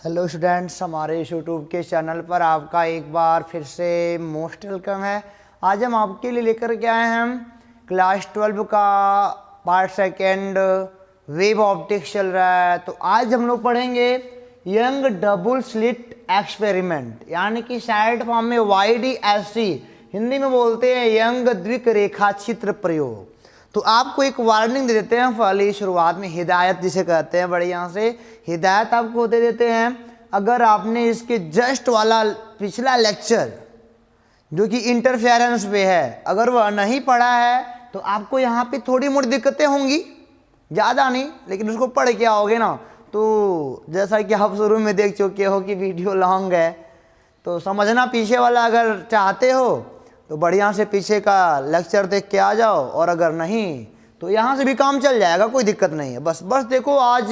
Hello students, हमारे YouTube के channel पर आपका एक बार फिर से मोस्ट वेलकम है। आज हम आपके लिए लेकर के आए हैं क्लास 12 का पार्ट सेकेंड वेव ऑप्टिक्स चल रहा है। तो आज हम लोग पढ़ेंगे यंग डबल स्लिट एक्सपेरिमेंट, यानी कि शार्ट फॉर्म में YDSC, हिंदी में बोलते हैं यंग द्विक रेखा चित्र प्रयोग। तो आपको एक वार्निंग दे देते हैं पहले शुरुआत में, हिदायत जिसे कहते हैं, बढ़िया से हिदायत आपको दे देते हैं। अगर आपने इसके जस्ट वाला पिछला लेक्चर जो कि इंटरफेरेंस पे है, अगर वह नहीं पढ़ा है तो आपको यहाँ पे थोड़ी मोटी दिक्कतें होंगी, ज़्यादा नहीं, लेकिन उसको पढ़ के आओगे ना तो जैसा कि आप शुरू में देख चुके हो कि वीडियो लॉन्ग है, तो समझना पीछे वाला अगर चाहते हो तो बढ़िया से पीछे का लेक्चर देख के आ जाओ, और अगर नहीं तो यहाँ से भी काम चल जाएगा, कोई दिक्कत नहीं है। बस देखो, आज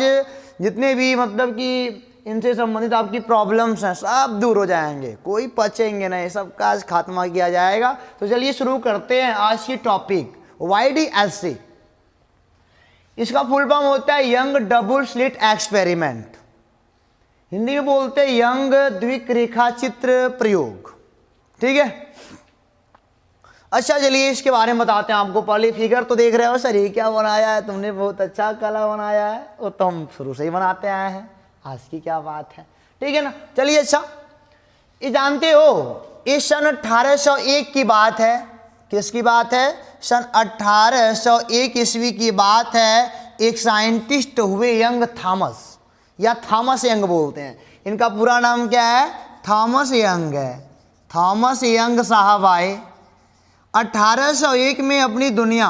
जितने भी मतलब कि इनसे संबंधित आपकी प्रॉब्लम्स हैं सब दूर हो जाएंगे, कोई बचेंगे नहीं, सबका आज खात्मा किया जाएगा। तो चलिए शुरू करते हैं आज की टॉपिक YDSC। इसका फुल फॉर्म होता है young double slit experiment, Hindi में बोलते हैं यंग द्विक रेखा चित्र प्रयोग। ठीक है, अच्छा चलिए इसके बारे में बताते हैं आपको। पहले फिगर तो देख रहे हो, सर ये क्या बनाया है तुमने, बहुत अच्छा कला बनाया है, वो तो हम शुरू से ही बनाते आए हैं, आज की क्या बात है, ठीक है ना। चलिए, अच्छा ये जानते हो ये सन 1801 की बात है। किसकी बात है? सन 1801 ईस्वी की बात है। एक साइंटिस्ट हुए यंग थॉमस, या थॉमस यंग बोलते हैं, इनका पूरा नाम क्या है? थॉमस यंग है। थॉमस यंग साहब आए 1801 में अपनी दुनिया,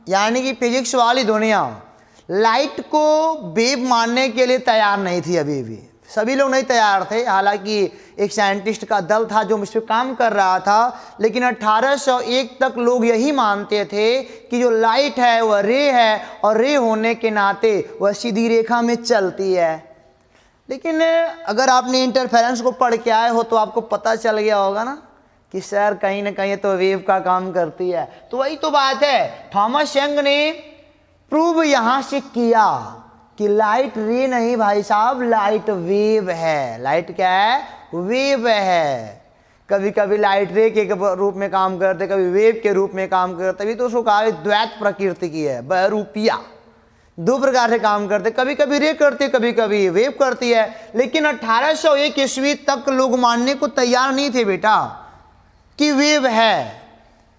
यानी कि फिजिक्स वाली दुनिया, लाइट को वेव मानने के लिए तैयार नहीं थी। अभी भी सभी लोग नहीं तैयार थे, हालांकि एक साइंटिस्ट का दल था जो इस पर काम कर रहा था, लेकिन 1801 तक लोग यही मानते थे कि जो लाइट है वह रे है, और रे होने के नाते वह सीधी रेखा में चलती है। लेकिन अगर आपने इंटरफेरेंस को पढ़ के आए हो तो आपको पता चल गया होगा ना कि सर कहीं ना कहीं तो वेव का काम करती है। तो वही तो बात है, थॉमस यंग ने प्रूव यहां से किया कि लाइट रे नहीं भाई साहब, लाइट वेव है। लाइट क्या है? वेव है। कभी कभी लाइट रे के रूप में काम करते, कभी वेव के रूप में काम करते, तभी तो उसको कहा द्वैत प्रकृति की है, बहुरूपिया, दो प्रकार से काम करते, कभी कभी रे करती, कभी कभी वेव करती है। लेकिन 1801 ईस्वी तक लोग मानने को तैयार नहीं थे बेटा कि वेव है,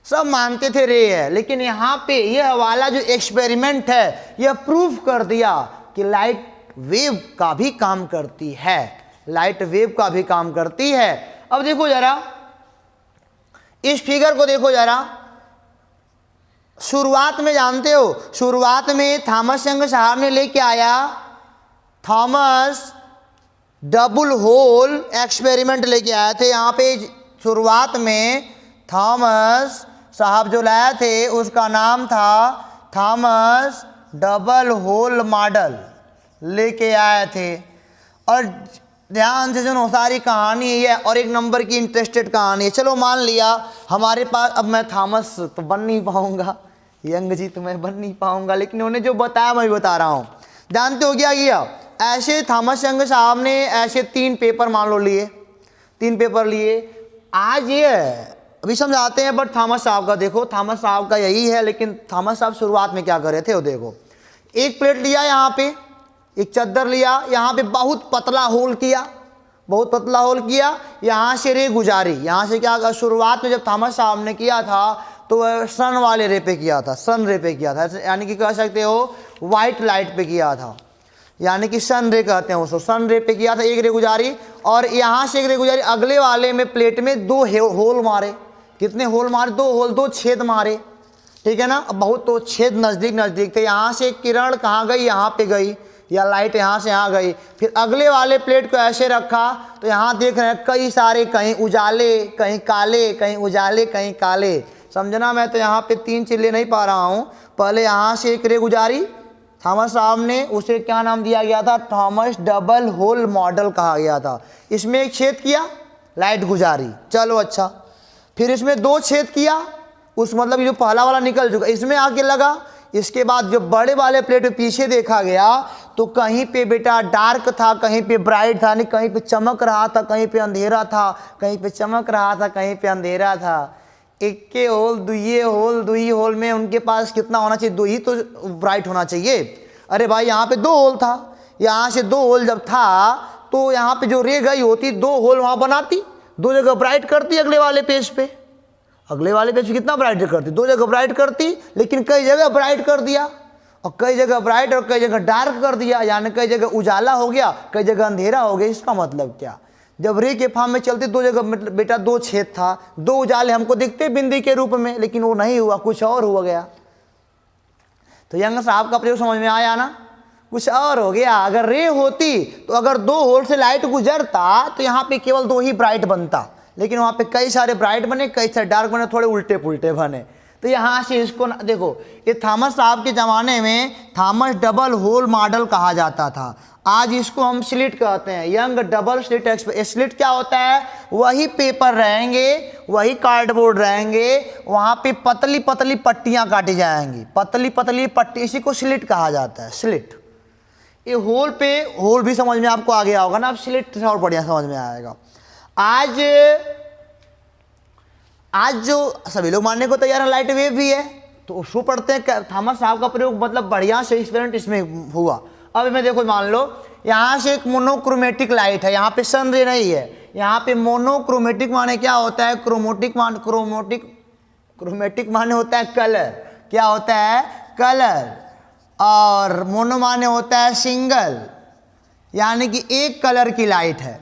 सब मानते थे रे है। लेकिन यहाँ पे यह वाला जो एक्सपेरिमेंट है यह प्रूफ कर दिया कि लाइट वेव का भी काम करती है, लाइट वेव का भी काम करती है। अब देखो जरा इस फिगर को, देखो जरा, शुरुआत में जानते हो, शुरुआत में थॉमस यंग साहब ने लेके आया थॉमस डबल होल एक्सपेरिमेंट लेके आए थे। यहाँ पे शुरुआत में थॉमस साहब जो लाए थे उसका नाम था थॉमस डबल होल मॉडल लेके आए थे। और ध्यान से सुनो, सारी कहानी है और एक नंबर की इंटरेस्टेड कहानी है। चलो मान लिया हमारे पास, अब मैं थॉमस तो बन नहीं पाऊंगा, यंग जी तो मैं बन नहीं पाऊंगा, लेकिन उन्होंने जो बताया मैं बता रहा हूँ। जानते हो क्या किया? ऐसे थॉमस यंग साहब ने ऐसे 3 पेपर मान लो लिए, 3 पेपर लिए। आज ये अभी समझाते हैं, बट थॉमस साहब का देखो, थॉमस साहब का यही है। लेकिन थॉमस साहब शुरुआत में क्या कर रहे थे वो देखो, एक प्लेट लिया, यहाँ पे एक चद्दर लिया, यहाँ पे बहुत पतला होल किया, बहुत पतला होल किया, यहाँ से रे गुजारी। यहाँ से क्या, शुरुआत में जब थॉमस साहब ने किया था तो वह सन वाले रे पे किया था, सन रे पे किया था, यानी कि कह सकते हो वाइट लाइट पे किया था, यानी कि सन रे कहते हैं उसको, सन रे पे किया था, एक रे गुजारी। और यहाँ से एक रे गुजारी, अगले वाले में प्लेट में 2 होल मारे। कितने होल मारे? 2 होल, 2 छेद मारे, ठीक है ना। अब बहुत तो छेद नज़दीक नज़दीक थे। यहाँ से किरण कहाँ गई? यहाँ पे गई, या लाइट यहाँ से यहाँ गई। फिर अगले वाले प्लेट को ऐसे रखा तो यहाँ देख रहे हैं कई सारे, कहीं उजाले कहीं काले, कहीं उजाले कहीं काले। समझना, मैं तो यहाँ पे 3 चीज़ ले नहीं पा रहा हूँ। पहले यहाँ से एक रे गुजारी थॉमस साहब ने, उसे क्या नाम दिया गया था? थॉमस डबल होल मॉडल कहा गया था। इसमें एक छेद किया, लाइट गुजारी, चलो अच्छा। फिर इसमें 2 छेद किया, उस मतलब जो पहला वाला निकल चुका, इसमें आके लगा। इसके बाद जो बड़े वाले प्लेट में पीछे देखा गया तो कहीं पे बेटा डार्क था, कहीं पे ब्राइट था, नहीं कहीं पे चमक रहा था, कहीं पे अंधेरा था, कहीं पे चमक रहा था, कहीं पे अंधेरा था। एक के होल दुई होल में उनके पास कितना होना चाहिए? दो ही तो ब्राइट होना चाहिए। अरे भाई यहाँ पे 2 होल था, यहाँ से 2 होल जब था तो यहाँ पे जो रे गई होती 2 होल वहाँ बनाती, 2 जगह ब्राइट करती अगले वाले पेज पे। अगले वाले पेज पे कितना ब्राइट करती? 2 जगह ब्राइट करती, लेकिन कई जगह ब्राइट कर दिया, और कई जगह ब्राइट और कई जगह डार्क कर दिया, यानी कई जगह उजाला हो गया, कई जगह अंधेरा हो गया। इसका मतलब क्या? जब रे के फॉर्म में चलती 2 जगह मतलब बेटा 2 छेद था, 2 उजाले हमको दिखते बिंदी के रूप में, लेकिन वो नहीं हुआ, कुछ और हुआ गया। तो यंग साहब का प्रयोग समझ में आया ना? कुछ और हो गया। अगर रे होती तो अगर 2 होल से लाइट गुजरता तो यहाँ पे केवल 2 ही ब्राइट बनता, लेकिन वहाँ पे कई सारे ब्राइट बने, कई सारे डार्क बने, थोड़े उल्टे पुल्टे बने। तो यहाँ से इसको देखो, ये थॉमस साहब के ज़माने में थॉमस डबल होल मॉडल कहा जाता था। आज इसको हम स्लिट कहते हैं, young double slit experiment. Slit क्या होता है? वही पेपर रहेंगे, वही कार्डबोर्ड रहेंगे, वहाँ पे पतली पतली पट्टियाँ काटी जाएंगी, पतली पतली पट्टी, इसी को स्लिट कहा जाता है, स्लिट। ये होल पे होल भी समझ में आपको आ गया होगा ना, अब स्लिट से और बढ़िया समझ में आएगा। आज जो सभी लोग मानने को तैयार है लाइट वेव भी है, तो उसको पढ़ते हैं। थॉमस साहब का प्रयोग मतलब बढ़िया से एक्सपेरिमेंट इसमें हुआ। अब मैं देखो, मान लो यहाँ से एक मोनोक्रोमेटिक लाइट है, यहाँ पे सन रे नहीं है, यहाँ पे मोनोक्रोमेटिक माने क्या होता है? क्रोमेटिक माने होता है कलर। क्या होता है? कलर। और मोनो माने होता है सिंगल, यानी कि एक कलर की लाइट है।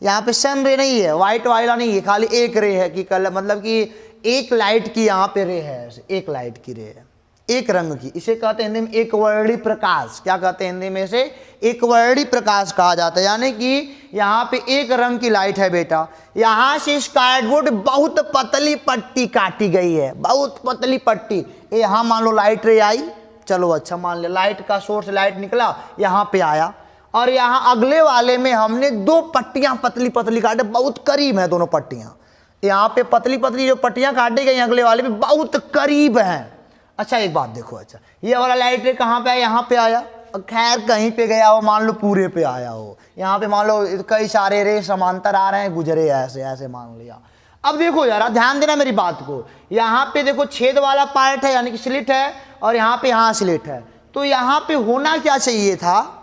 यहाँ पे सन रे नहीं है, व्हाइट वाला नहीं है, खाली एक रे है कि कलर, मतलब कि एक लाइट की यहाँ पे रे है, एक लाइट की रे है, एक रंग की। इसे कहते हैं हिंदी में एक वर्णी प्रकाश। क्या कहते हैं हिंदी में? इसे एक वर्णी प्रकाश कहा जाता है, यानी कि यहाँ पे एक रंग की लाइट है बेटा। यहाँ से इस कार्डबोर्ड बहुत पतली पट्टी काटी गई है, बहुत पतली पट्टी। यहाँ मान लो लाइट रे आई, चलो अच्छा मान ले लाइट का सोर्स, लाइट निकला यहाँ पे आया, और यहाँ अगले वाले में हमने 2 पट्टियाँ पतली पतली काटे, बहुत करीब है दोनों पट्टियाँ। यहाँ पे पतली पतली जो पट्टियाँ काटी गई अगले वाले में बहुत करीब हैं। अच्छा एक बात देखो, अच्छा ये वाला लाइट रे कहाँ पे आया? यहाँ पे आया। खैर कहीं पे गया हो, मान लो पूरे पे आया हो, यहाँ पे मान लो कई सारे रे समांतर आ रहे हैं, गुजरे ऐसे ऐसे मान लिया। अब देखो यार, ध्यान देना मेरी बात को, यहाँ पे देखो छेद वाला पार्ट है, यानी कि स्लिट है, और यहाँ पे यहाँ स्लिट है। तो यहाँ पे होना क्या चाहिए था?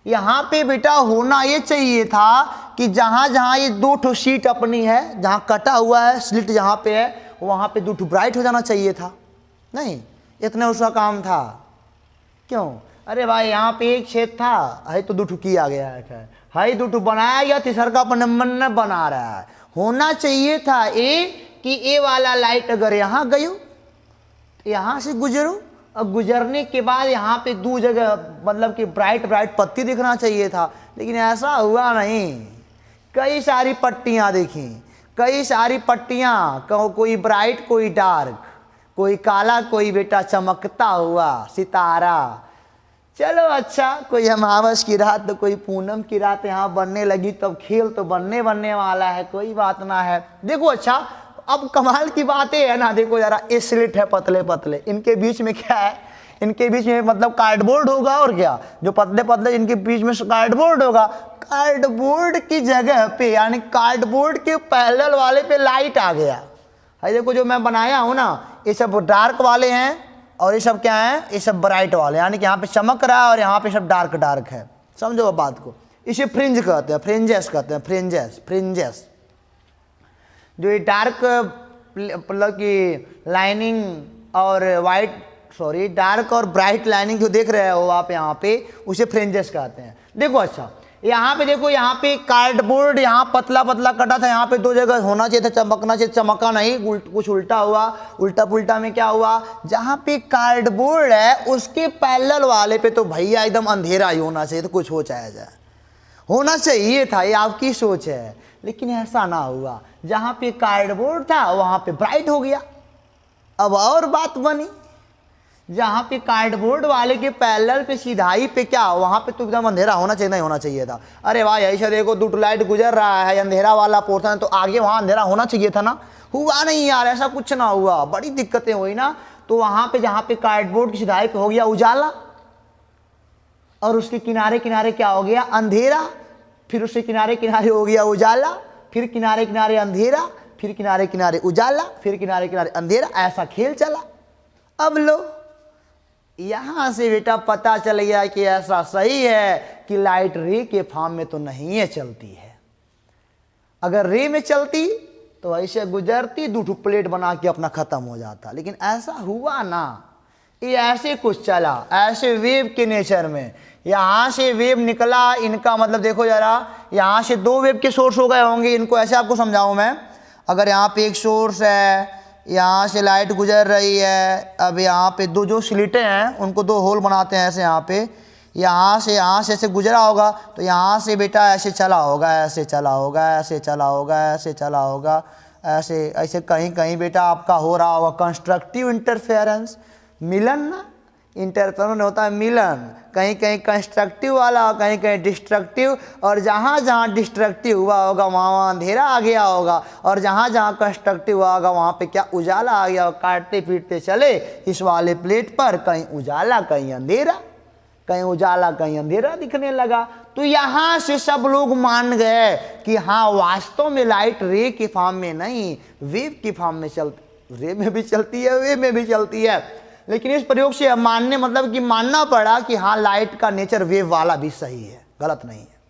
यहाँ पे बेटा होना ये चाहिए था कि जहाँ जहाँ ये 2 ठो शीट अपनी है, जहाँ कटा हुआ है स्लिट जहाँ पे है, वहाँ पे 2 ठो ब्राइट हो जाना चाहिए था। नहीं, इतना उसका काम था। क्यों? अरे भाई यहाँ पे एक छेद था, है तो 2 ठो किया गया है 2 ठो बनाया गया, तीसरा का अपन न बना रहा है। होना चाहिए था ए कि ए वाला लाइट अगर यहाँ गई हो, यहाँ से गुजरो, अब गुजरने के बाद यहाँ पे 2 जगह मतलब कि ब्राइट ब्राइट पत्ती दिखना चाहिए था, लेकिन ऐसा हुआ नहीं। कई सारी पट्टियाँ देखी, कई सारी पट्टियाँ, कोई ब्राइट कोई डार्क, कोई काला कोई बेटा चमकता हुआ सितारा। चलो अच्छा, कोई अमावस की रात तो कोई पूनम की रात यहाँ बनने लगी, तब खेल तो बनने वाला है, कोई बात ना है। देखो अच्छा, अब कमाल की बात है ना, देखो जरा ये स्लिट है पतले पतले, इनके बीच में क्या है? इनके बीच में मतलब कार्डबोर्ड होगा, और क्या जो पतले पतले इनके बीच में कार्डबोर्ड होगा। कार्डबोर्ड की जगह पे, यानी कार्डबोर्ड के पैरेलल वाले पे लाइट आ गया है। देखो जो मैं बनाया हूँ ना, ये सब डार्क वाले हैं, और ये सब क्या है? ये सब ब्राइट वाले, यानी कि यहाँ पे चमक रहा है और यहाँ पे सब डार्क डार्क है। समझो बात को, इसे फ्रिंज कहते हैं, फ्रिंजेस कहते हैं, फ्रिंजेस। जो ये डार्क मतलब कि लाइनिंग और डार्क और ब्राइट लाइनिंग जो देख रहे हो आप यहाँ पे, उसे फ्रिंजेस कहते हैं। देखो अच्छा, यहाँ पे देखो, यहाँ पे कार्डबोर्ड यहाँ पतला पतला कटा था, यहाँ पे 2 जगह होना चाहिए था, चमकना चाहिए, चमका नहीं, कुछ उल्टा हुआ। उल्टा पुल्टा में क्या हुआ? जहाँ पे कार्डबोर्ड है उसके पैरेलल वाले पे तो भैया एकदम अंधेरा ही होना चाहिए, तो कुछ हो चाहे जाए, होना चाहिए था, ये आपकी सोच है, लेकिन ऐसा ना हुआ। जहाँ पे कार्डबोर्ड था वहाँ पे ब्राइट हो गया। अब और बात बनी, जहाँ पे कार्डबोर्ड वाले के पैरेलल पे सीधाई पे क्या, वहाँ पे तो एकदम अंधेरा होना चाहिए, नहीं होना चाहिए था। अरे भाई ऐसा देखो, 2 लाइट गुजर रहा है, अंधेरा वाला पोर्शन, तो आगे वहाँ अंधेरा होना चाहिए था ना, हुआ नहीं यार, ऐसा कुछ ना हुआ, बड़ी दिक्कतें हुई ना। तो वहाँ पे जहाँ पे कार्डबोर्ड की सीधाई पे हो गया उजाला, और उसके किनारे किनारे क्या हो गया, अंधेरा, फिर उसके किनारे किनारे हो गया उजाला, फिर किनारे किनारे अंधेरा, फिर किनारे किनारे उजाला, फिर किनारे किनारे अंधेरा, ऐसा खेल चला। अब लो यहां से बेटा पता चल गया कि ऐसा सही है कि लाइट रे के फॉर्म में तो नहीं है चलती है। अगर रे में चलती तो ऐसे गुजरती, 2 प्लेट बना के अपना खत्म हो जाता, लेकिन ऐसा हुआ ना, ये ऐसे कुछ चला, ऐसे वेव के नेचर में। यहाँ से वेव निकला, इनका मतलब देखो जरा, यहाँ से 2 वेव के सोर्स हो गए होंगे, इनको ऐसे आपको समझाऊं मैं। अगर यहाँ पे एक सोर्स है, यहाँ से लाइट गुजर रही है, अब यहाँ पे 2 जो स्लिटें हैं उनको 2 होल बनाते हैं ऐसे, यहाँ पे यहाँ से ऐसे गुजरा होगा, तो यहाँ से बेटा ऐसे चला होगा, ऐसे चला होगा, ऐसे चला होगा, ऐसे चला होगा, ऐसे ऐसे कहीं कहीं बेटा आपका हो रहा होगा कंस्ट्रक्टिव इंटरफेरेंस, मिलन ना, इंटरफेरेंस होता है मिलन, कहीं कहीं कंस्ट्रक्टिव वाला, कहीं कहीं डिस्ट्रक्टिव, और जहाँ जहाँ डिस्ट्रक्टिव हुआ होगा वहाँ अंधेरा आ गया होगा, और जहाँ जहाँ कंस्ट्रक्टिव हुआ होगा वहाँ पे क्या, उजाला आ गया। काटते पीटते चले इस वाले प्लेट पर, कहीं उजाला कहीं अंधेरा, कहीं उजाला कहीं अंधेरा दिखने लगा। तो यहाँ से सब लोग मान गए कि हाँ वास्तव में लाइट रे के फॉर्म में नहीं, वेव के फॉर्म में चलती, रे में भी चलती है, वेव में भी चलती है। लेकिन इस प्रयोग से मानने मतलब कि मानना पड़ा कि हाँ लाइट का नेचर वेव वाला भी सही है, गलत नहीं है।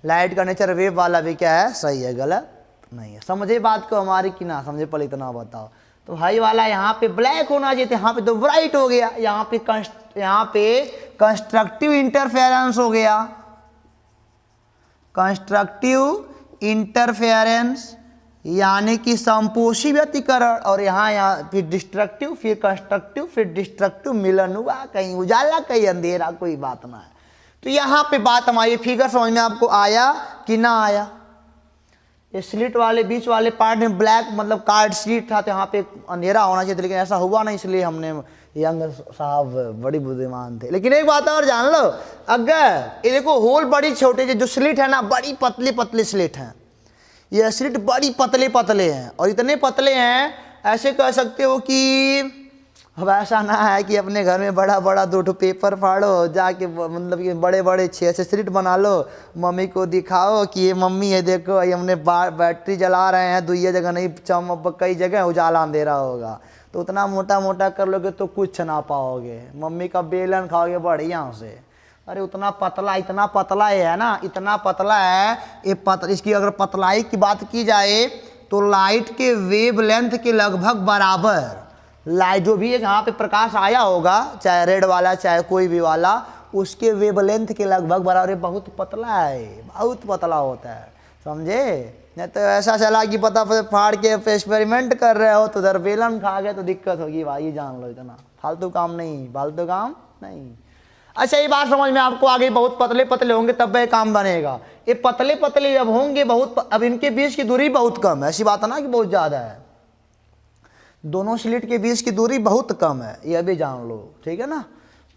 लाइट का नेचर वेव वाला भी क्या है, सही है, गलत नहीं है। समझे बात को हमारी कि ना समझे, पहले इतना बताओ। तो हाई वाला यहाँ पे ब्लैक होना चाहिए, यहाँ पे तो ब्राइट हो गया, यहाँ पे कंस्ट्रक्टिव इंटरफेरेंस हो गया, कंस्ट्रक्टिव इंटरफेरेंस यानी कि संपोषी व्यतिकरण, और यहाँ फिर डिस्ट्रक्टिव, फिर कंस्ट्रक्टिव, फिर डिस्ट्रक्टिव मिलन हुआ, कहीं उजाला कहीं अंधेरा, कोई बात ना है। तो यहाँ पे बात हमारी फिगर समझ में आपको आया कि ना आया। ये स्लिट वाले बीच वाले पार्ट में ब्लैक मतलब कार्ड स्लिट था, तो यहाँ पे अंधेरा होना चाहिए, लेकिन ऐसा हुआ नहीं, इसलिए हमने, यंग साहब बड़ी बुद्धिमान थे। लेकिन एक बात और जान लो, अगर ये देखो होल बड़ी छोटे, जो स्लिट है ना बड़ी पतले पतले स्लिट हैं, ये स्लिट बड़ी पतले पतले हैं, और इतने पतले हैं ऐसे कह सकते हो कि अब ऐसा ना है कि अपने घर में बड़ा बड़ा 2 पेपर फाड़ो, जाके मतलब कि बड़े बड़े 6 स्लिट बना लो, मम्मी को दिखाओ कि ये मम्मी है देखो, ये हमने बैटरी जला रहे हैं, दुइया जगह नहीं, कई जगह उजाला अंधेरा होगा। तो उतना मोटा मोटा कर लोगे तो कुछ ना पाओगे, मम्मी का बेलन खाओगे बढ़िया से। अरे उतना पतला, इतना पतला है ना, इतना पतला है ये इसकी अगर पतलाई की बात की जाए तो लाइट के वेव लेंथ के लगभग बराबर, लाइट जो भी यहाँ पे प्रकाश आया होगा, चाहे रेड वाला चाहे कोई भी वाला, उसके वेवलेंथ के लगभग बराबर। बहुत पतला है, बहुत पतला होता है, समझे। नहीं तो ऐसा चला कि पता फाड़ के एक्सपेरिमेंट कर रहे हो तो उधर बेलन खा गए तो दिक्कत होगी भाई, जान लो, इतना फालतू काम नहीं, फालतू काम नहीं। अच्छा ये बात समझ में आपको आ गई, बहुत पतले पतले होंगे तब ये काम बनेगा। ये पतले पतले जब होंगे बहुत, अब इनके बीच की दूरी बहुत कम है, ऐसी बात है ना कि बहुत ज़्यादा है, दोनों स्लिट के बीच की दूरी बहुत कम है, यह भी जान लो, ठीक है ना।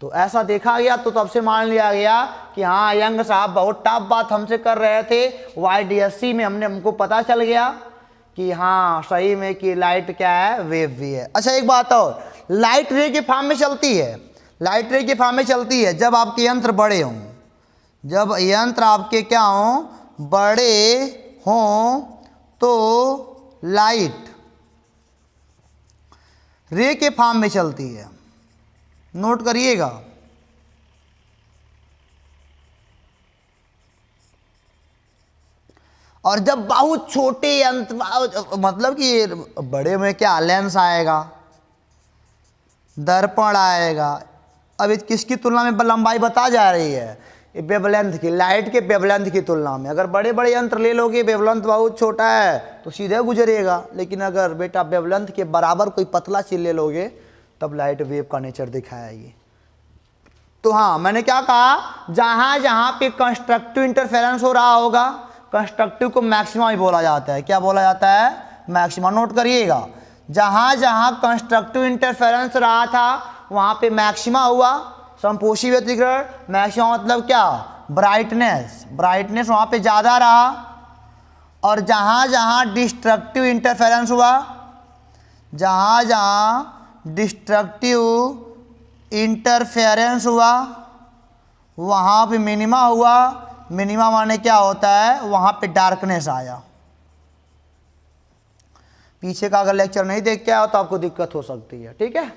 तो ऐसा देखा गया, तो तब से मान लिया गया कि हाँ यंग साहब बहुत टफ बात हमसे कर रहे थे, YDSC में हमको पता चल गया कि हाँ सही में कि लाइट क्या है, वेव भी है। अच्छा एक बात और, लाइट रे के फॉर्म में चलती है, लाइट रे के फॉर्म में चलती है जब आपके यंत्र बड़े हों, जब यंत्र आपके क्या हों, बड़े हों, तो लाइट रे के फॉर्म में चलती है, नोट करिएगा। और जब बहुत छोटे यंत्र, मतलब कि बड़े में क्या लेंस आएगा, दर्पण आएगा, अब किसकी तुलना में लंबाई बता जा रही है, वेवलेंथ की, लाइट के वेवलेंथ की तुलना में। अगर बड़े बड़े यंत्र ले लोगे, वेवलेंथ बहुत छोटा है तो सीधे गुजरेगा, लेकिन अगर बेटा वेवलेंथ के बराबर कोई पतला चीज ले लोगे तब लाइट वेव का नेचर दिखाएगी। तो हाँ मैंने क्या कहा, जहां जहां पे कंस्ट्रक्टिव इंटरफेरेंस हो रहा होगा, कंस्ट्रक्टिव को मैक्सिमा भी बोला जाता है, क्या बोला जाता है, मैक्सिमा। नोट करिएगा, जहां जहां कंस्ट्रक्टिव इंटरफेरेंस रहा था वहां पे मैक्सिमा हुआ, संपोषी व्यतिकरण। मैक्सिमा मतलब क्या, ब्राइटनेस, ब्राइटनेस वहां पे ज्यादा रहा। और जहां जहां डिस्ट्रक्टिव इंटरफेरेंस हुआ, जहां जहां डिस्ट्रक्टिव इंटरफेरेंस हुआ वहाँ पे मिनिमा हुआ। मिनिमा माने क्या होता है, वहाँ पे डार्कनेस आया। पीछे का अगर लेक्चर नहीं देख के आओ तो आपको दिक्कत हो सकती है, ठीक है।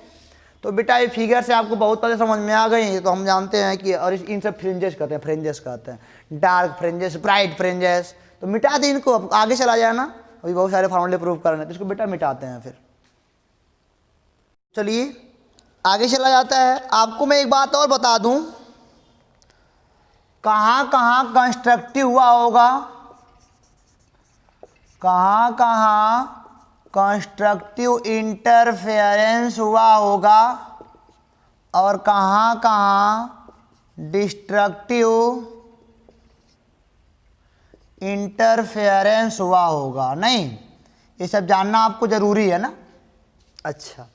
तो बेटा ये फिगर से आपको बहुत पहले समझ में आ गई। तो हम जानते हैं कि और इन सब फ्रिंजेस कहते हैं, फ्रिंजेस कहते हैं, डार्क फ्रिंजेस, ब्राइट फ्रिंजेस। तो मिटा दें इनको, अब आगे चला जाए ना, अभी बहुत सारे फॉर्मूले प्रूव करने, तो इसको बेटा मिटाते हैं फिर। चलिए आगे चला जाता है। आपको मैं एक बात और बता दूं, कहाँ कहाँ कंस्ट्रक्टिव हुआ होगा, कहाँ कहाँ कंस्ट्रक्टिव इंटरफेरेंस हुआ होगा और कहाँ कहाँ डिस्ट्रक्टिव इंटरफेरेंस हुआ होगा। नहीं, ये सब जानना आपको ज़रूरी है ना। अच्छा,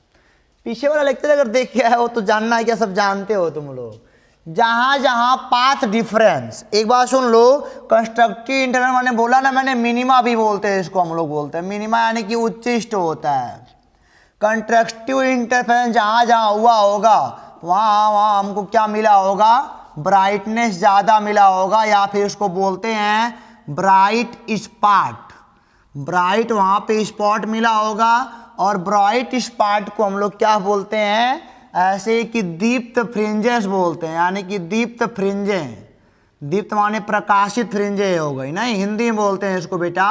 पीछे वाला लेक्चर अगर देख के आए हो तो जानना है, क्या सब जानते हो तुम लोग। जहाँ जहाँ पाथ डिफरेंस, एक बात सुन लो, कंस्ट्रक्टिव इंटरफेरेंस मैंने बोला ना, मैंने मिनिमा भी बोलते हैं इसको, हम लोग बोलते हैं मिनिमा, यानी कि उच्चिष्ट होता है। कंस्ट्रक्टिव इंटरफेरेंस जहाँ जहाँ हुआ होगा वहाँ वहाँ हमको क्या मिला होगा, ब्राइटनेस ज़्यादा मिला होगा, या फिर इसको बोलते हैं ब्राइट स्पॉट। ब्राइट वहाँ पे स्पॉट मिला होगा, और ब्राइट स्पॉट को हम लोग क्या बोलते हैं, ऐसे कि दीप्त फ्रिंजेस बोलते हैं, यानी कि दीप्त फ्रिंजे। दीप्त माने प्रकाशित फ्रिंजे हो गई, नहीं हिंदी में बोलते हैं इसको बेटा।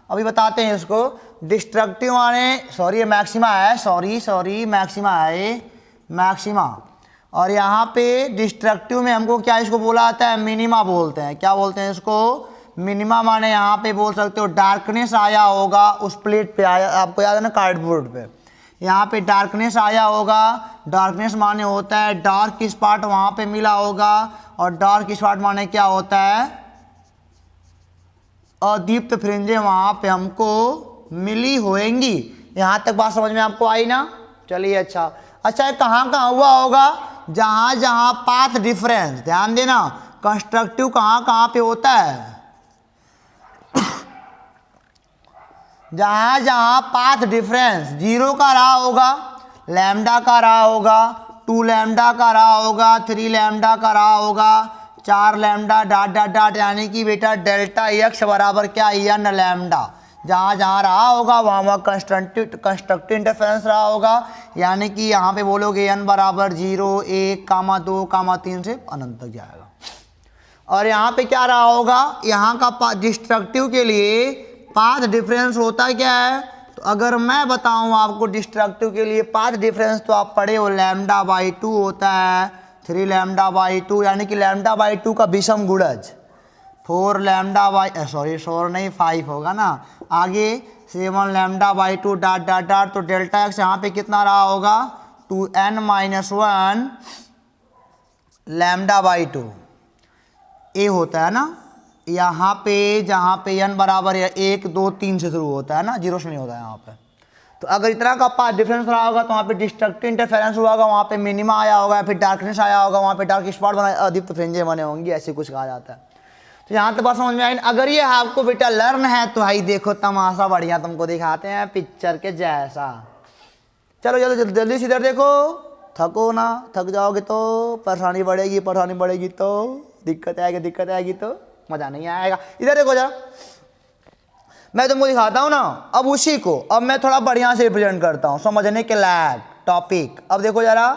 अभी बताते हैं इसको। डिस्ट्रक्टिव माने, सॉरी ये मैक्सिमा है, सॉरी मैक्सिमा है ये, मैक्सिमा। और यहाँ पे डिस्ट्रक्टिव में हमको क्या इसको बोला जाता है, मिनिमा बोलते हैं। क्या बोलते हैं इसको, मिनिमा। माने यहाँ पे बोल सकते हो डार्कनेस आया होगा उस प्लेट पे, आया आपको याद है ना कार्डबोर्ड पे, यहाँ पे डार्कनेस आया होगा। डार्कनेस माने होता है डार्क स्पॉट वहाँ पे मिला होगा, और डार्क स्पॉट माने क्या होता है, अदीप्त फ्रिंजें वहाँ पे हमको मिली होएंगी। यहाँ तक बात समझ में आपको आई ना। चलिए अच्छा, ये कहाँ कहाँ हुआ होगा, जहाँ जहाँ पाथ डिफरेंस, ध्यान देना कंस्ट्रक्टिव कहाँ कहाँ पे होता है, जहाँ जहाँ पाथ डिफरेंस 0 का रहा होगा, लैम्डा का रहा होगा, 2 लैम्डा का रहा होगा, 3 लैम्डा का रहा होगा, 4 लैम्डा डॉट डॉट डॉट, यानी कि बेटा डेल्टा एक्स बराबर क्या, n लैम्डा। जहाँ जहाँ रहा होगा वहाँ वहाँ कंस्ट्रक्टिव इंटरफेरेंस रहा होगा, यानी कि यहाँ पे बोलोगे n बराबर 0, 1, 2, 3 से अनंत तक जाएगा। और यहाँ पे क्या रहा होगा, यहाँ का डिस्ट्रक्टिव के लिए पाथ डिफरेंस होता क्या है, तो अगर मैं बताऊं आपको डिस्ट्रक्टिव के लिए पाथ डिफरेंस, तो आप पढ़े हो λ/2 होता है, 3 λ/2, यानी कि λ/2 का विषम गुणज 4 5 होगा ना। आगे 7 λ/2 डॉट डॉट डॉट, तो डेल्टा एक्स यहाँ पे कितना रहा होगा, 2n-1 λ/2 ए होता है ना। यहाँ पे जहाँ पे n बराबर है 1, 2, 3 से शुरू होता है ना, 0 से नहीं होता है यहाँ पे। तो अगर इतना का पाथ डिफरेंस रहा होगा तो वहाँ पे डिस्ट्रक्टिव इंटरफेरेंस हुआ होगा, वहाँ पे मिनिमा आया होगा, या फिर डार्कनेस आया होगा, वहाँ पे डार्क स्पॉट बना, अदीप्त फ्रिंजें बने होंगी, ऐसे कुछ कहा जाता है। तो यहाँ तक बात समझ में आई। अगर ये आपको बेटा लर्न है तो भाई देखो तमाशा बढ़िया तुमको दिखाते हैं पिक्चर के जैसा। चलो जल्दी जल्दी से इधर देखो, थको ना, थक जाओगे तो परेशानी बढ़ेगी तो दिक्कत आएगी तो मजा नहीं आएगा। इधर देखो जरा, मैं तुमको दिखाता हूँ ना, अब उसी को अब मैं थोड़ा बढ़िया से रिप्रेजेंट करता हूँ समझने के लायक टॉपिक। अब देखो जरा,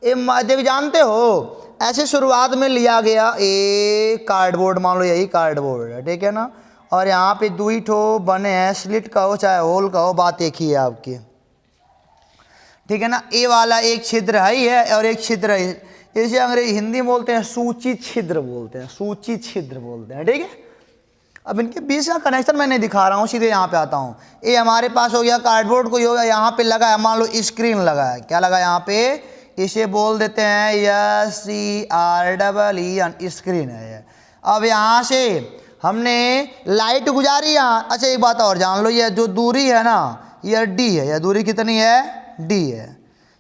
देख जानते हो ऐसे शुरुआत में लिया गया एक कार्डबोर्ड, मान लो यही कार्डबोर्ड है, ठीक है ना, और यहाँ पे 2 ठो बने हैं, स्लिट कहो चाहे होल कहो, बात एक ही है आपकी, ठीक है ना। ए वाला एक छिद्र है ही है और एक छिद्र है, इसे अंग्रेजी हिंदी में बोलते हैं सूचित छिद्र बोलते हैं, सूचित छिद्र बोलते हैं, ठीक है। अब इनके बीच का कनेक्शन मैं नहीं दिखा रहा हूँ, सीधे यहाँ पे आता हूँ। ये हमारे पास हो गया कार्डबोर्ड, को हो गया यहाँ पे लगा है, मान लो स्क्रीन लगा है, क्या लगा यहाँ पे, इसे बोल देते हैं SCREE, स्क्रीन है ये। अब यहाँ से हमने लाइट गुजारी यहाँ। अच्छा एक बात और जान लो, ये जो दूरी है ना ये D है, यह दूरी कितनी है, D है,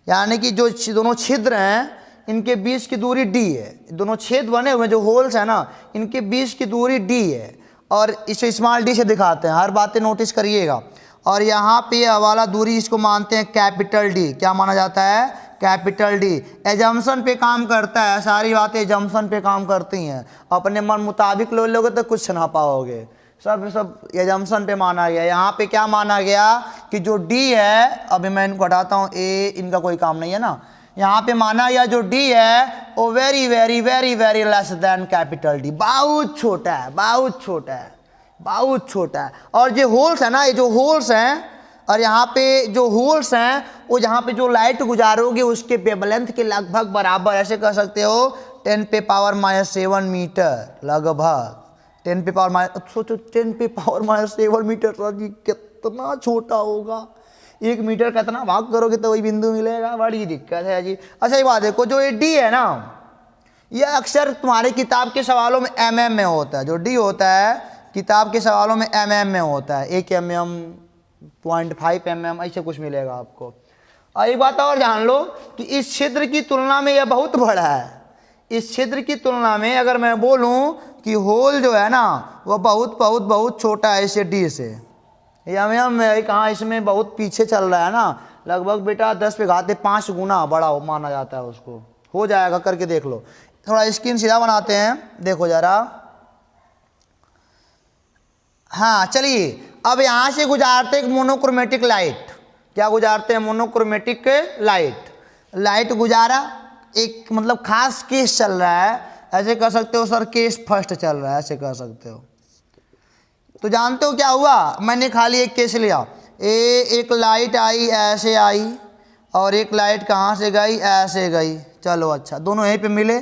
यानी कि जो दोनों छिद्र हैं इनके बीच की दूरी D है, दोनों छेद बने हुए जो होल्स है ना इनके बीच की दूरी D है, और इसे स्मॉल d से दिखाते हैं, हर बातें नोटिस करिएगा। और यहाँ पे वाला दूरी इसको मानते हैं कैपिटल D, क्या माना जाता है, कैपिटल डी। एजम्पशन पे काम करता है, सारी बातें एजम्पशन पे काम करती हैं। अपने मन मुताबिक लो लोगे तो कुछ ना पाओगे, सब एजम्पशन पे माना गया। यहाँ पे क्या माना गया कि जो डी है, अभी मैं इनको हटाता हूँ, ए इनका कोई काम नहीं है ना। यहाँ पे माना गया जो डी है वो very very very very less than capital D, बहुत छोटा है, बहुत छोटा है, बहुत छोटा है। और जो होल्स है ना, ये जो होल्स हैं, और यहाँ पे जो होल्स हैं वो जहाँ पे जो लाइट गुजारोगे उसके वेवलेंथ के लगभग बराबर, ऐसे कह सकते हो 10⁻⁻7 मीटर, लगभग 10⁻, सोचो 10⁻⁷ मीटर, सर जी कितना छोटा होगा। 1 मीटर का इतना भाग करोगे तो वही बिंदु मिलेगा, बड़ी दिक्कत है जी। अच्छा ये बात देखो, जो ये डी है ना, ये अक्सर तुम्हारे किताब के सवालों में mm में होता है। जो डी होता है किताब के सवालों में mm में होता है, 1 mm, 0.5 mm ऐसे कुछ मिलेगा आपको। और एक बात और जान लो कि इस क्षेत्र की तुलना में यह बहुत बड़ा है। इस क्षेत्र की तुलना में अगर मैं बोलूं कि होल जो है ना वो बहुत बहुत बहुत छोटा है इसे डी से। एम कहाँ इसमें बहुत पीछे चल रहा है ना, लगभग बेटा 10⁵ गुना बड़ा माना जाता है उसको। हो जाएगा, करके देख लो। थोड़ा स्क्रीन सीधा बनाते हैं, देखो जरा। हाँ चलिए, अब यहाँ से गुजारते एक मोनोक्रोमेटिक लाइट। क्या गुजारते हैं? Monochromatic light. लाइट गुजारा, एक मतलब खास केस चल रहा है, ऐसे कह सकते हो सर केस फर्स्ट चल रहा है, ऐसे कह सकते हो। तो जानते हो क्या हुआ, मैंने खाली एक केस लिया, एक लाइट आई ऐसे आई, और एक लाइट कहाँ से गई, ऐसे गई। चलो अच्छा, दोनों यहीं पे मिले।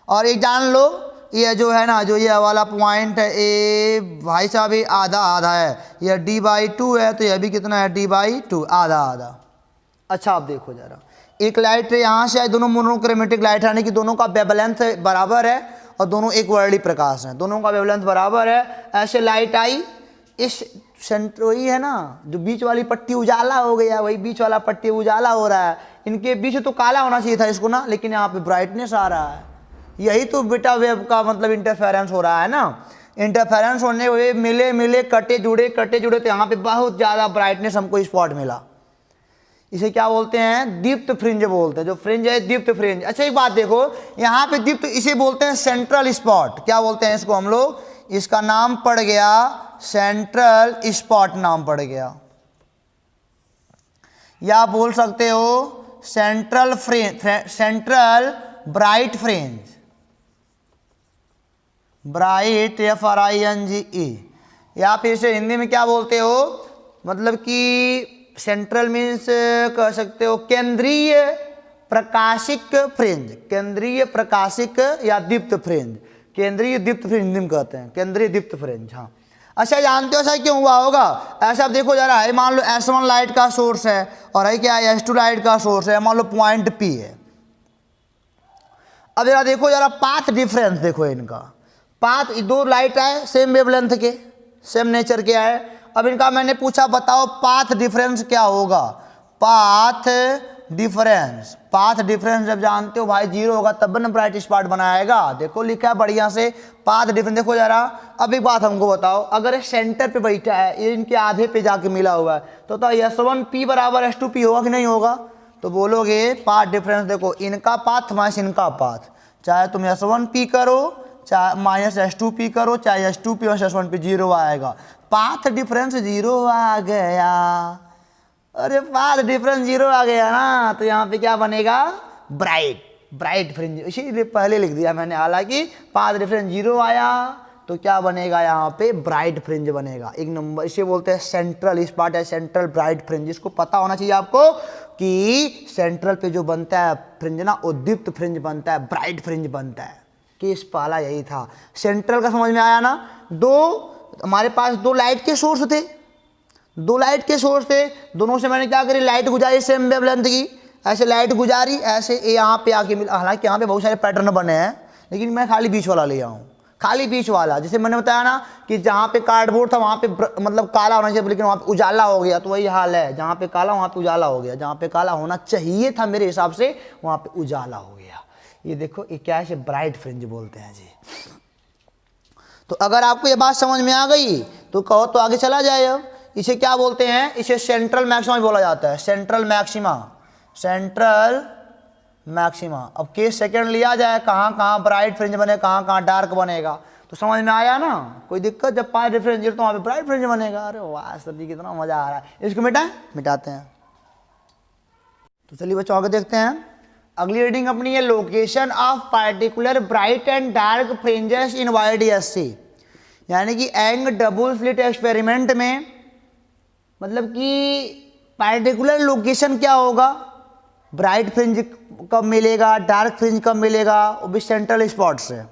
और एक जान लो, ये जो है ना, जो ये वाला पॉइंट है ए, भाई साहब ये आधा आधा है, ये d/2 है, तो यह भी कितना है d/2, आधा आधा। अच्छा आप देखो जरा, एक लाइट यहाँ से आई, दोनों मोनोक्रोमेटिक लाइट है, यानी कि दोनों का वेवलेंथ बराबर है और दोनों एक वर्णी प्रकाश हैं, दोनों का वेवलेंथ बराबर है। ऐसे लाइट आई, इस सेंटर वही है ना, जो बीच वाली पट्टी उजाला हो गया, वही बीच वाला पट्टी उजाला हो रहा है। इनके बीच तो काला होना चाहिए था इसको ना, लेकिन यहाँ पे ब्राइटनेस आ रहा है। यही तो बेटा वेव का मतलब इंटरफेरेंस हो रहा है ना। इंटरफेरेंस होने हुए मिले मिले कटे जुड़े, तो यहाँ पे बहुत ज़्यादा ब्राइटनेस हमको स्पॉट मिला। इसे क्या बोलते हैं? दीप्त फ्रिंज बोलते हैं। जो फ्रिंज है दीप्त फ्रिंज। अच्छा एक बात देखो, यहाँ पे दीप्त, इसे बोलते हैं सेंट्रल स्पॉट। क्या बोलते हैं इसको हम लोग? इसका नाम पड़ गया सेंट्रल स्पॉट, नाम पड़ गया। या बोल सकते हो central fringe, central bright fringe, bright FRINGE। या फिर इसे हिंदी में क्या बोलते हो, मतलब कि सेंट्रल मीन्स कह सकते हो केंद्रीय प्रकाशिक फ्रिंज, केंद्रीय प्रकाशिक या दीप्त फ्रिंज, केंद्रीय दीप्त फ्रिंज हिंदी में कहते हैं, केंद्रीय दीप्त फ्रिंज। हाँ अच्छा, जानते हो ऐसा क्यों हुआ होगा? ऐसा आप देखो जरा, है मान लो S1 लाइट का सोर्स है और है क्या S2 लाइट का सोर्स है, मान लो पॉइंट P है। अब जरा देखो जरा पाथ डिफरेंस देखो इनका, पाथ, दो लाइट आए सेम वेवलेंथ के, सेम नेचर के आए। अब इनका मैंने पूछा बताओ पाथ डिफरेंस क्या होगा? पाथ डिफरेंस, पाथ डिफरेंस जब जानते हो भाई 0 होगा तब ना ब्राइट स्पॉट बनाएगा। देखो लिखा है बढ़िया से पाथ डिफरेंस। देखो जरा, अब एक बात हमको बताओ, अगर ये सेंटर पे बैठा है, ये इनके आधे पे जाके मिला हुआ है, तो S1P बराबर S2P होगा कि नहीं होगा? तो बोलोगे पाथ डिफरेंस, देखो इनका पाथ माइनस इनका पाथ, चाहे तुम S1P करो चाहे -S2P करो, चाहे S2P और S1P 0 आएगा। पाथ डिफरेंस 0 आ गया, अरे पाथ डिफरेंस 0 आ गया ना, तो यहाँ पे क्या बनेगा? Bright, bright fringe. इसीलिए पहले लिख दिया मैंने, हालांकि पाथ डिफरेंस 0 आया तो क्या बनेगा यहाँ पे? ब्राइट फ्रिंज बनेगा। एक नंबर, इसे बोलते हैं सेंट्रल स्पॉट है, सेंट्रल ब्राइट फ्रिंज। इसको पता होना चाहिए आपको कि सेंट्रल पे जो बनता है फ्रिंज ना, वो दीप्त फ्रिंज बनता है, ब्राइट फ्रिंज बनता है। केस पहला यही था। सेंट्रल का समझ में आया ना? हमारे पास दो लाइट के सोर्स थे, दो लाइट के सोर्स थे, दोनों से मैंने क्या करी? लाइट गुजारी सेम वेवलेंथ की, ऐसे लाइट गुजारी, ऐसे यहाँ पे आके मिला। हालांकि यहाँ पे बहुत सारे पैटर्न बने हैं, लेकिन मैं खाली बीच वाला ले आऊँ, खाली बीच वाला। जैसे मैंने बताया ना कि जहाँ पे कार्डबोर्ड था वहाँ पे मतलब काला होना चाहिए, लेकिन वहाँ पे उजाला हो गया, तो वही हाल है, जहाँ पे काला वहाँ पे उजाला हो गया, जहाँ पे काला होना चाहिए था मेरे हिसाब से वहाँ पे उजाला हो गया। ये देखो, ये क्या है? ब्राइट फ्रिंज बोलते हैं जी। तो अगर आपको ये बात समझ में आ गई तो कहो तो आगे चला जाए। अब इसे क्या बोलते हैं? इसे सेंट्रल मैक्सिमा बोला जाता है, सेंट्रल मैक्सिमा, सेंट्रल मैक्सिमा। अब केस सेकंड लिया जाए, कहाँ कहाँ ब्राइट फ्रिंज बने, कहाँ कहाँ डार्क बनेगा, तो समझ में आया ना। कोई दिक्कत, जब पांच डिफरेंशिएट तो वहाँ पे ब्राइट फ्रिंज बनेगा। अरे वाह सर जी, कितना मजा आ रहा है। इसको मिटाते हैं। तो चलिए बच्चों आगे देखते हैं। अगली रीडिंग अपनी है, location of particular bright and dark fringes in YDSC, यानी कि यंग डबल स्लिट एक्सपेरिमेंट में मतलब कि पार्टिकुलर लोकेशन क्या होगा, ब्राइट फ्रिंज कब मिलेगा, डार्क फ्रिंज कब मिलेगा, वो भी सेंट्रल स्पॉट से।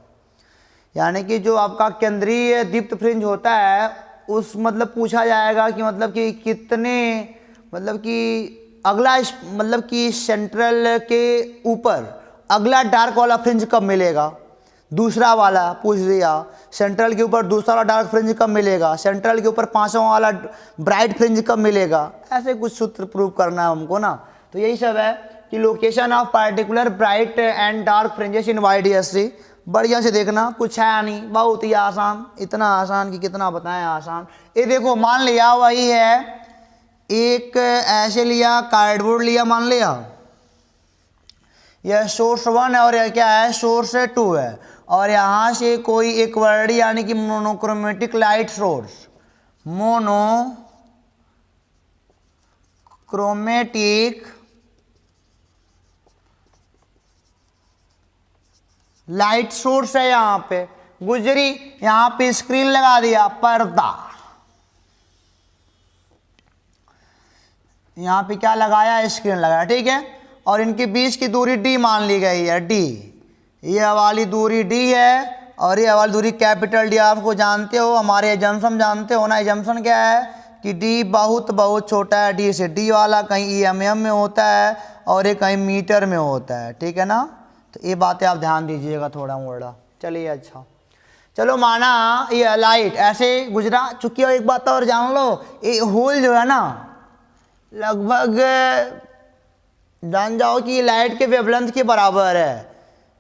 यानी कि जो आपका केंद्रीय दीप्त फ्रिंज होता है उस मतलब पूछा जाएगा कि मतलब कि कितने मतलब कि अगला मतलब कि सेंट्रल के ऊपर अगला डार्क वाला फ्रिंज कब मिलेगा, दूसरा वाला पूछ दिया। सेंट्रल के ऊपर दूसरा वाला डार्क फ्रिंज कब मिलेगा, सेंट्रल के ऊपर पांचवा वाला ब्राइट फ्रिंज कब मिलेगा, ऐसे कुछ सूत्र प्रूव करना है हमको ना। तो यही सब है कि location of particular bright and dark fringes in YDSC। बढ़िया से देखना, कुछ है नहीं, बहुत ही आसान, इतना आसान कि कितना बताएं आसान। ये देखो मान लिया वही है, एक ऐसे लिया कार्डबोर्ड लिया, मान लिया यह सोर्स 1 है और यह क्या है, सोर्स 2 है, और यहाँ से कोई एक वर्ड यानी कि monochromatic light source, monochromatic light source है, यहाँ पे गुजरी, यहाँ पे स्क्रीन लगा दिया, पर्दा, यहाँ पे क्या लगाया, स्क्रीन लगाया, ठीक है। और इनके बीच की दूरी d मान ली गई है, d, ये वाली दूरी d है और ये वाली दूरी कैपिटल D। आपको जानते हो, हमारे एजम्पशन जानते हो ना, एजम्पशन क्या है कि d बहुत बहुत छोटा है d से, d वाला कहीं mm में होता है और ये कहीं मीटर में होता है, ठीक है ना। तो ये बातें आप ध्यान दीजिएगा थोड़ा मोड़ा। चलिए अच्छा, चलो माना ये लाइट ऐसे गुजरा चुकी हो। एक बात और जान लो, ये होल जो है ना लगभग जान जाओ कि लाइट के वेवलेंथ के बराबर है।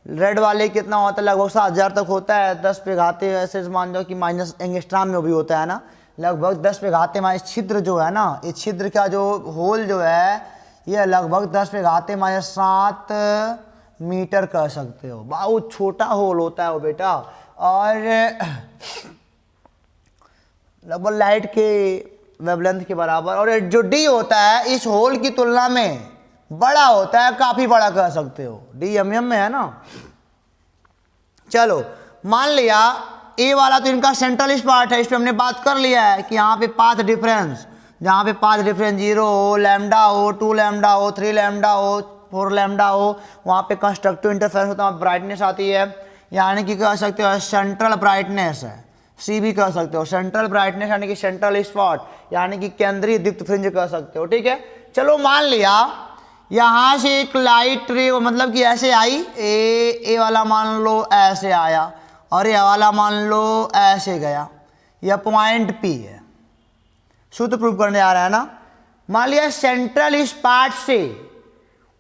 रेड वाले कितना होता है, लगभग 7000 तक होता है, 10 पे घाते ऐसे मान जाओ कि माइनस एंगस्ट्रॉम में भी होता है ना, लगभग 10 पे घाते माइनस छिद्र जो है ना, ये छिद्र का जो होल जो है ये लगभग 10 पे घाते माइनस 7 मीटर कह सकते हो। बहुत छोटा होल होता है वो बेटा, और लगभग लाइट के वेवलेंथ के बराबर। और जो डी होता है इस होल की तुलना में बड़ा होता है, काफी बड़ा कह सकते हो, डी mm में है ना। चलो मान लिया ए वाला तो इनका सेंट्रल स्पॉट है, इस पे हमने बात कर लिया है कि यहाँ पे पाथ डिफरेंस, जहाँ पे पाथ डिफरेंस 0 हो, लैम्डा हो, 2 लैम्डा हो, 3 लैम्डा हो, 4 लैम्डा हो, वहाँ पे कंस्ट्रक्टिव इंटरफेरेंस होता है, ब्राइटनेस आती है, यानी कि कह सकते हो सेंट्रल ब्राइटनेस है, सी भी कह सकते हो सेंट्रल ब्राइटनेस, यानी कि सेंट्रल स्पॉट, यानी कि केंद्रीय दीप्त फ्रिंज कह सकते हो, ठीक है। चलो मान लिया यहाँ से एक लाइट रे मतलब कि ऐसे आई, ए वाला मान लो ऐसे आया और ये वाला मान लो ऐसे गया, यह पॉइंट P है, सूत्र प्रूव करने आ रहा है ना। मान लिया सेंट्रल स्पॉट से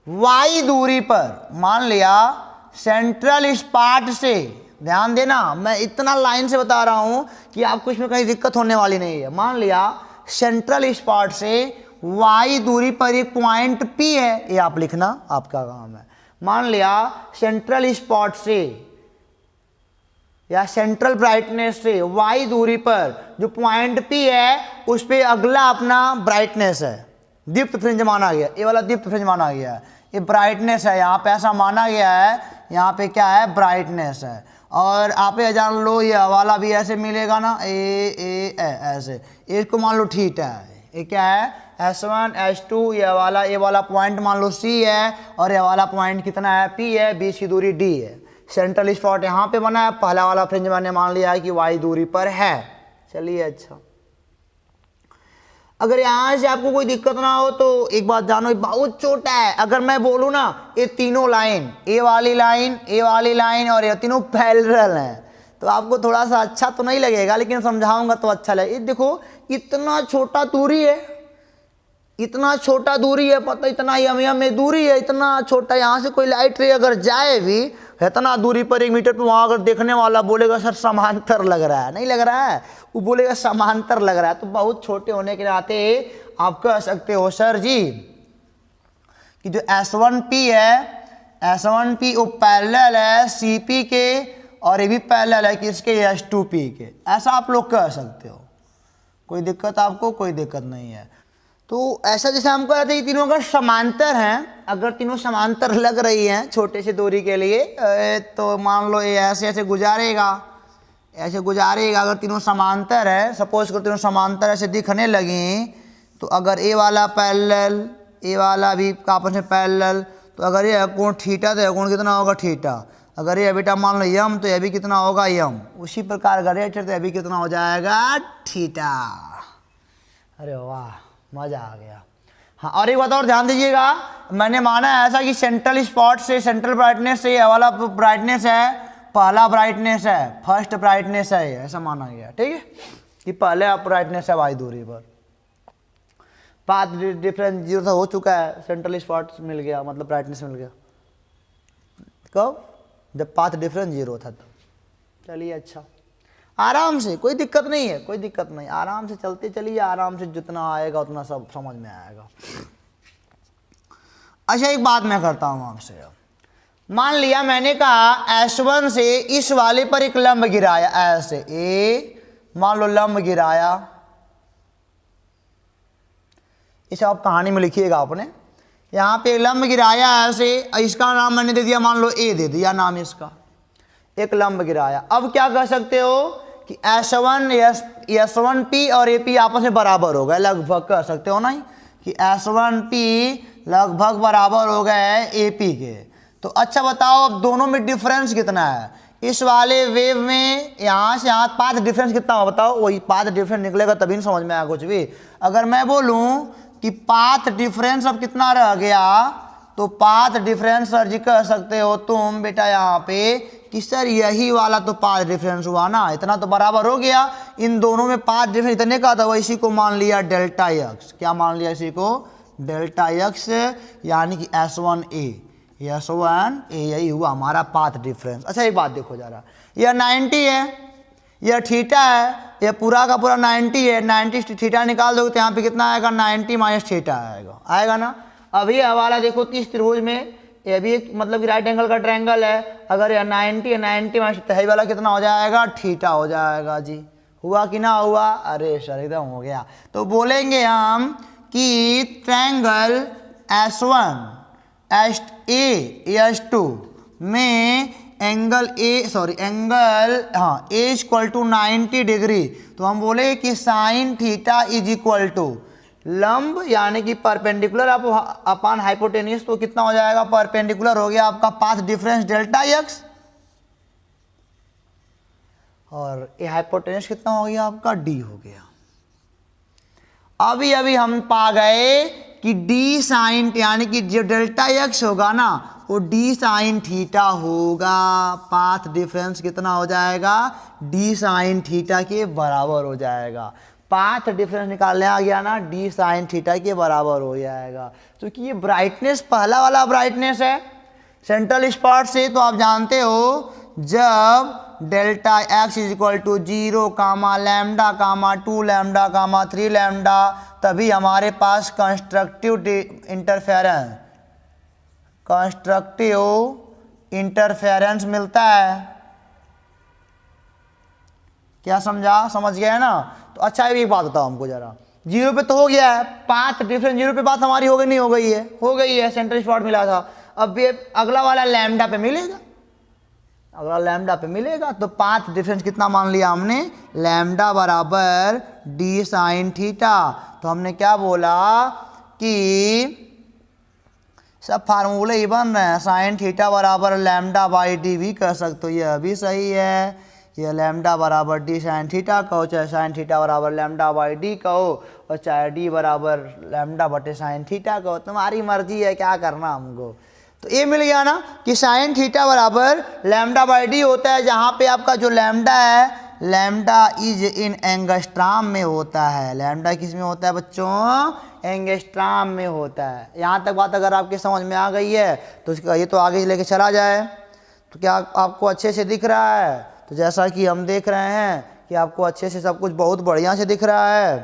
y दूरी पर, मान लिया सेंट्रल स्पॉट से, ध्यान देना मैं इतना लाइन से बता रहा हूं कि आपको इसमें कहीं दिक्कत होने वाली नहीं है। मान लिया सेंट्रल स्पॉट से y दूरी पर एक पॉइंट P है, ये आप लिखना, आपका काम है। मान लिया सेंट्रल स्पॉट से या सेंट्रल ब्राइटनेस से y दूरी पर जो पॉइंट P है उस पे अगला अपना ब्राइटनेस है, दीप्त फ्रिंज माना गया, ये वाला दीप्त फ्रिंज माना गया है, ये ब्राइटनेस है, यहाँ पे ऐसा माना गया है, यहाँ पे क्या है ब्राइटनेस है। और आप ये जान लो ये वाला भी ऐसे मिलेगा ना, ऐसे, इसको मान लो थीटा है, ये क्या है S1 S2, ये वाला पॉइंट मान लो C है और ये वाला पॉइंट कितना है P है, बीच की दूरी D है, सेंट्रल स्पॉट यहाँ पे बना है, पहला वाला फ्रिंज मैंने मान लिया है कि y दूरी पर है। चलिए अच्छा, अगर यहाँ से आपको कोई दिक्कत ना हो तो एक बात जानो, बहुत छोटा है। अगर मैं बोलूँ ना ये तीनों लाइन, ए वाली लाइन, ए वाली लाइन और ये तीनों पैरेलल हैं, तो आपको थोड़ा सा अच्छा तो नहीं लगेगा, लेकिन समझाऊंगा तो अच्छा लगेगा। ये देखो इतना छोटा दूरी है, इतना छोटा दूरी है, पता इतना mm में दूरी है, इतना छोटा, यहाँ से कोई लाइट रे अगर जाए भी इतना दूरी पर 1 मीटर पे, वहाँ अगर देखने वाला बोलेगा सर समांतर लग रहा है, नहीं लग रहा है, वो बोलेगा समांतर लग रहा है। तो बहुत छोटे होने के नाते आप कह सकते हो सर जी कि जो S1P है, S1P वो पैरेलल है CP के और ये भी पैरेलल है किसके, S2P के। ऐसा आप लोग कह सकते हो, कोई दिक्कत आपको, कोई दिक्कत नहीं है। तो ऐसा जैसे हम कहते हैं कि तीनों अगर समांतर हैं, अगर तीनों समांतर लग रही हैं छोटे से दूरी के लिए, तो मान लो ये ऐसे ऐसे गुजारेगा, ऐसे गुजारेगा। अगर तीनों समांतर है, सपोज करो तीनों समांतर ऐसे दिखने लगी, तो अगर ए वाला पैरेलल, ए वाला भी आपस में पैरेलल, तो अगर ये कोण थीटा तो यह कोण कितना होगा थीटा। अगर ये बेटा मान लो यम, तो यह भी कितना होगा यम। उसी प्रकार अगर ये तो यह भी कितना हो जाएगा थीटा। अरे वाह, मजा आ गया। हाँ, और एक बात और ध्यान दीजिएगा, मैंने माना है ऐसा कि सेंट्रल स्पॉट से, सेंट्रल ब्राइटनेस से ये वाला ब्राइटनेस है, पहला ब्राइटनेस है, फर्स्ट ब्राइटनेस है, ऐसा माना गया। ठीक है, कि पहले ब्राइटनेस है वाई दूरी पर। पाथ डिफरेंस 0 हो चुका है, सेंट्रल स्पॉट मिल गया, मतलब ब्राइटनेस मिल गया। कब? जब पाथ डिफरेंस 0 था तब। चलिए, अच्छा, आराम से, कोई दिक्कत नहीं है, कोई दिक्कत नहीं, आराम से चलते चलिए, आराम से जितना आएगा उतना सब समझ में आएगा। अच्छा, एक बात मैं करता हूं आपसे। मान लिया मैंने कहा S1 से इस वाले पर एक लंब गिराया, ऐसे ए मान लो लंब गिराया, इसे आप कहानी में लिखिएगा आपने। यहाँ पे लंब गिराया ऐसे, इसका नाम मैंने दे दिया, मान लो ए दे दिया नाम इसका, एक लंब गिराया। अब क्या कह सकते हो कि S1P और AP आपस में बराबर हो गए, लगभग कह सकते हो नहीं कि S1P लगभग बराबर हो गए AP के। तो अच्छा बताओ, अब दोनों में डिफरेंस कितना है? इस वाले वेव में यहाँ से यहाँ पाथ डिफरेंस कितना हो बताओ? वही पाथ डिफरेंस निकलेगा तभी समझ में आएगा कुछ भी। अगर मैं बोलूँ कि पाथ डिफरेंस अब कितना रह गया, तो पाथ डिफरेंस सर जी कह सकते हो तुम बेटा यहाँ पे कि सर यही वाला तो पाथ डिफरेंस हुआ ना, इतना तो बराबर हो गया। इन दोनों में पाथ डिफरेंस इतने का था, वो इसी को मान लिया डेल्टा एक्स। क्या मान लिया इसी को? डेल्टा एक्स, यानी कि S1A, यही हुआ हमारा पाथ डिफरेंस। अच्छा, एक बात देखो जरा, यह 90 है, यह थीटा है, यह पूरा का पूरा 90 है। 90 थीटा निकाल दोगे तो यहाँ पे कितना आएगा? 90 माइनस थीटा आएगा, आएगा ना। अभी हवाला देखो, इस त्रिभुज में यह भी एक मतलब कि राइट एंगल का ट्रायंगल है। अगर यह 90 है, 90 माइनस तही वाला कितना हो जाएगा? थीटा हो जाएगा जी। हुआ कि ना हुआ? अरे सर एकदम हो गया। तो बोलेंगे हम कि ट्रायंगल S1 S2 में angle A equal to 90 degree. तो हम बोले कि sine theta is equal to लंब यानी कि परपेंडिकुलर अपॉन हाइपोटेन्यूज, तो कितना हो जाएगा? परपेंडिकुलर हो गया आपका पाथ डिफरेंस डेल्टा एक्स, और ये हाइपोटेन्यूज कितना हो गया आपका? डी हो गया। अभी हम पा गए कि डी साइन, यानी कि जो डेल्टा एक्स होगा ना वो डी साइन थीटा होगा। पाथ डिफरेंस कितना हो जाएगा? डी साइन थीटा के बराबर हो जाएगा। पाथ डिफरेंस निकालने आ गया ना, डी साइन थीटा के बराबर हो जाएगा। क्योंकि ये ब्राइटनेस पहला वाला ब्राइटनेस है सेंट्रल स्पॉट से, तो आप जानते हो जब delta X is equal to 0 comma lambda comma 2 lambda comma 3 lambda, तभी हमारे पास कंस्ट्रक्टिव इंटरफेरेंस मिलता है। क्या समझा? समझ गया ना? तो अच्छा, ये बात बताओ हमको जरा, 0 पे तो हो गया है पाथ डिफरेंस, 0 पे बात हमारी हो गई नहीं? हो गई है, हो गई है, सेंट्रल स्पॉट मिला था। अब ये अगला वाला लैम्डा पे मिलेगा, अगला लैम्डा पे मिलेगा, तो पाथ डिफरेंस कितना मान लिया हमने? लैम्डा बराबर डी साइन थीटा। तो हमने क्या बोला कि सब फार्मूले ही बन रहे हैं, साइन थीटा बराबर लैम्डा बाई डी भी कह सकते हो, यह भी सही है। यह लैम्डा बराबर डी साइन थीटा कहो, चाहे साइन थीटा बराबर लैम्डा बाई डी कहो, और चाहे डी बराबर लैम्डा बटे साइन थीटा कहो, तुम्हारी मर्जी है क्या करना हमको। तो ये मिल गया ना कि साइन थीटा बराबर लैम्डा बाई डी होता है, जहाँ पे आपका जो लैम्डा है, लैम्डा इज इन एंगस्ट्राम में होता है। लैम्डा किस में होता है बच्चों? एंगस्ट्राम में होता है। यहाँ तक बात अगर आपके समझ में आ गई है तो ये तो आगे लेके चला जाए। तो क्या आपको अच्छे से दिख रहा है? तो जैसा कि हम देख रहे हैं कि आपको अच्छे से सब कुछ बहुत बढ़िया से दिख रहा है।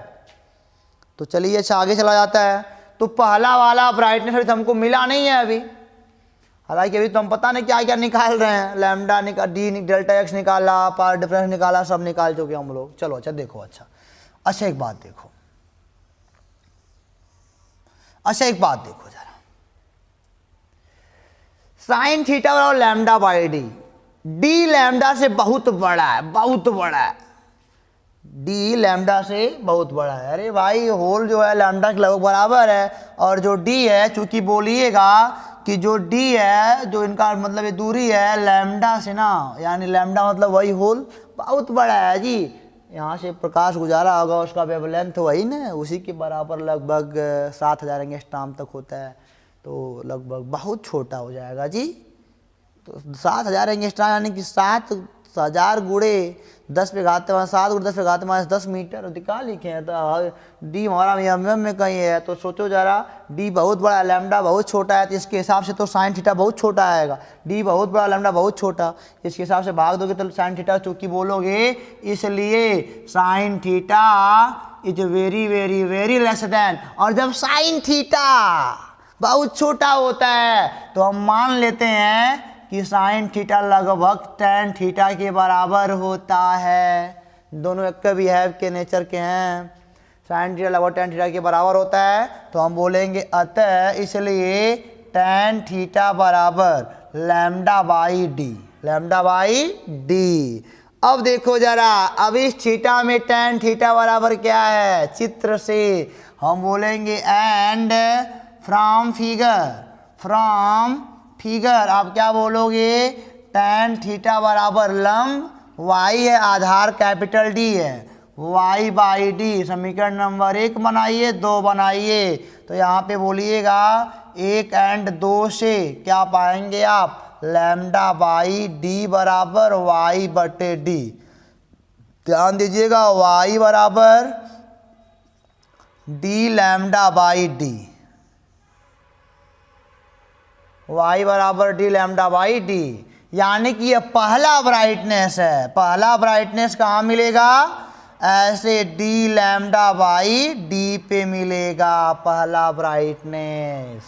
तो चलिए, अच्छा आगे चला जाता है। तो पहला वाला ब्राइटनेस अभी तो हमको मिला नहीं है अभी, हालांकि अभी तो हम पता नहीं क्या क्या निकाल रहे हैं, लैम्डा निकाल, डी डेल्टा एक्स निकाला, पावर डिफरेंस निकाला, सब निकाल चुके हम लोग। चलो अच्छा देखो, अच्छा एक बात देखो, जरा साइन थीटा बराबर lambda by D, D lambda से बहुत बड़ा है, डी लैम्डा से बहुत बड़ा है। अरे भाई होल जो है लैम्डा के लगभग बराबर है, और जो डी है, चूंकि बोलिएगा कि जो डी है, जो इनका मतलब ये दूरी है लैम्डा से ना, यानी लैम्डा मतलब वही होल बहुत बड़ा है जी। यहाँ से प्रकाश गुजारा होगा, उसका वेवलेंथ वही ना, उसी के बराबर लगभग 7000 एंगस्ट्रॉम तक होता है, तो लगभग बहुत छोटा हो जाएगा जी। तो 7000 एंगस्ट्रॉम यानी कि 7000 गुणे 10 पे घाते 7 गुणे 10 पे घाते -10 मीटर दिखा लिखे हैं। तो डी हमारा एम में कहीं है, तो सोचो जरा, डी बहुत बड़ा है, लैम्डा बहुत छोटा है, तो इसके हिसाब से तो साइन थीटा बहुत छोटा आएगा। डी बहुत बड़ा, लैम्डा बहुत छोटा, इसके हिसाब से भाग दोगे तो साइन थीटा चूंकि बोलोगे, इसलिए sign theta is very very very less than. और जब साइन थीटा बहुत छोटा होता है तो हम मान लेते हैं कि साइन थीटा लगभग tan थीटा के बराबर होता है। दोनों एक के बिहेव के नेचर के हैं, साइन थीटा लगभग tan थीटा के बराबर होता है, तो हम बोलेंगे अतः इसलिए tan थीटा बराबर लैम्डा बाई डी। अब देखो जरा, अब इस थीटा में tan थीटा बराबर क्या है, चित्र से हम बोलेंगे एंड फ्रॉम फिगर आप क्या बोलोगे, tan थीटा बराबर लंब y है, आधार कैपिटल डी है, y बाई डी। समीकरण नंबर 1 बनाइए, 2 बनाइए, तो यहाँ पे बोलिएगा 1 एंड 2 से क्या पाएंगे आप, लैम्डा बाई डी बराबर y बटे डी। ध्यान दीजिएगा, y बराबर D lambda by D, y बराबर डी लैम्डा बाई डी, यानी कि ये पहला ब्राइटनेस है। पहला ब्राइटनेस कहाँ मिलेगा, ऐसे डी लैम्डा बाई डी पे मिलेगा पहला ब्राइटनेस।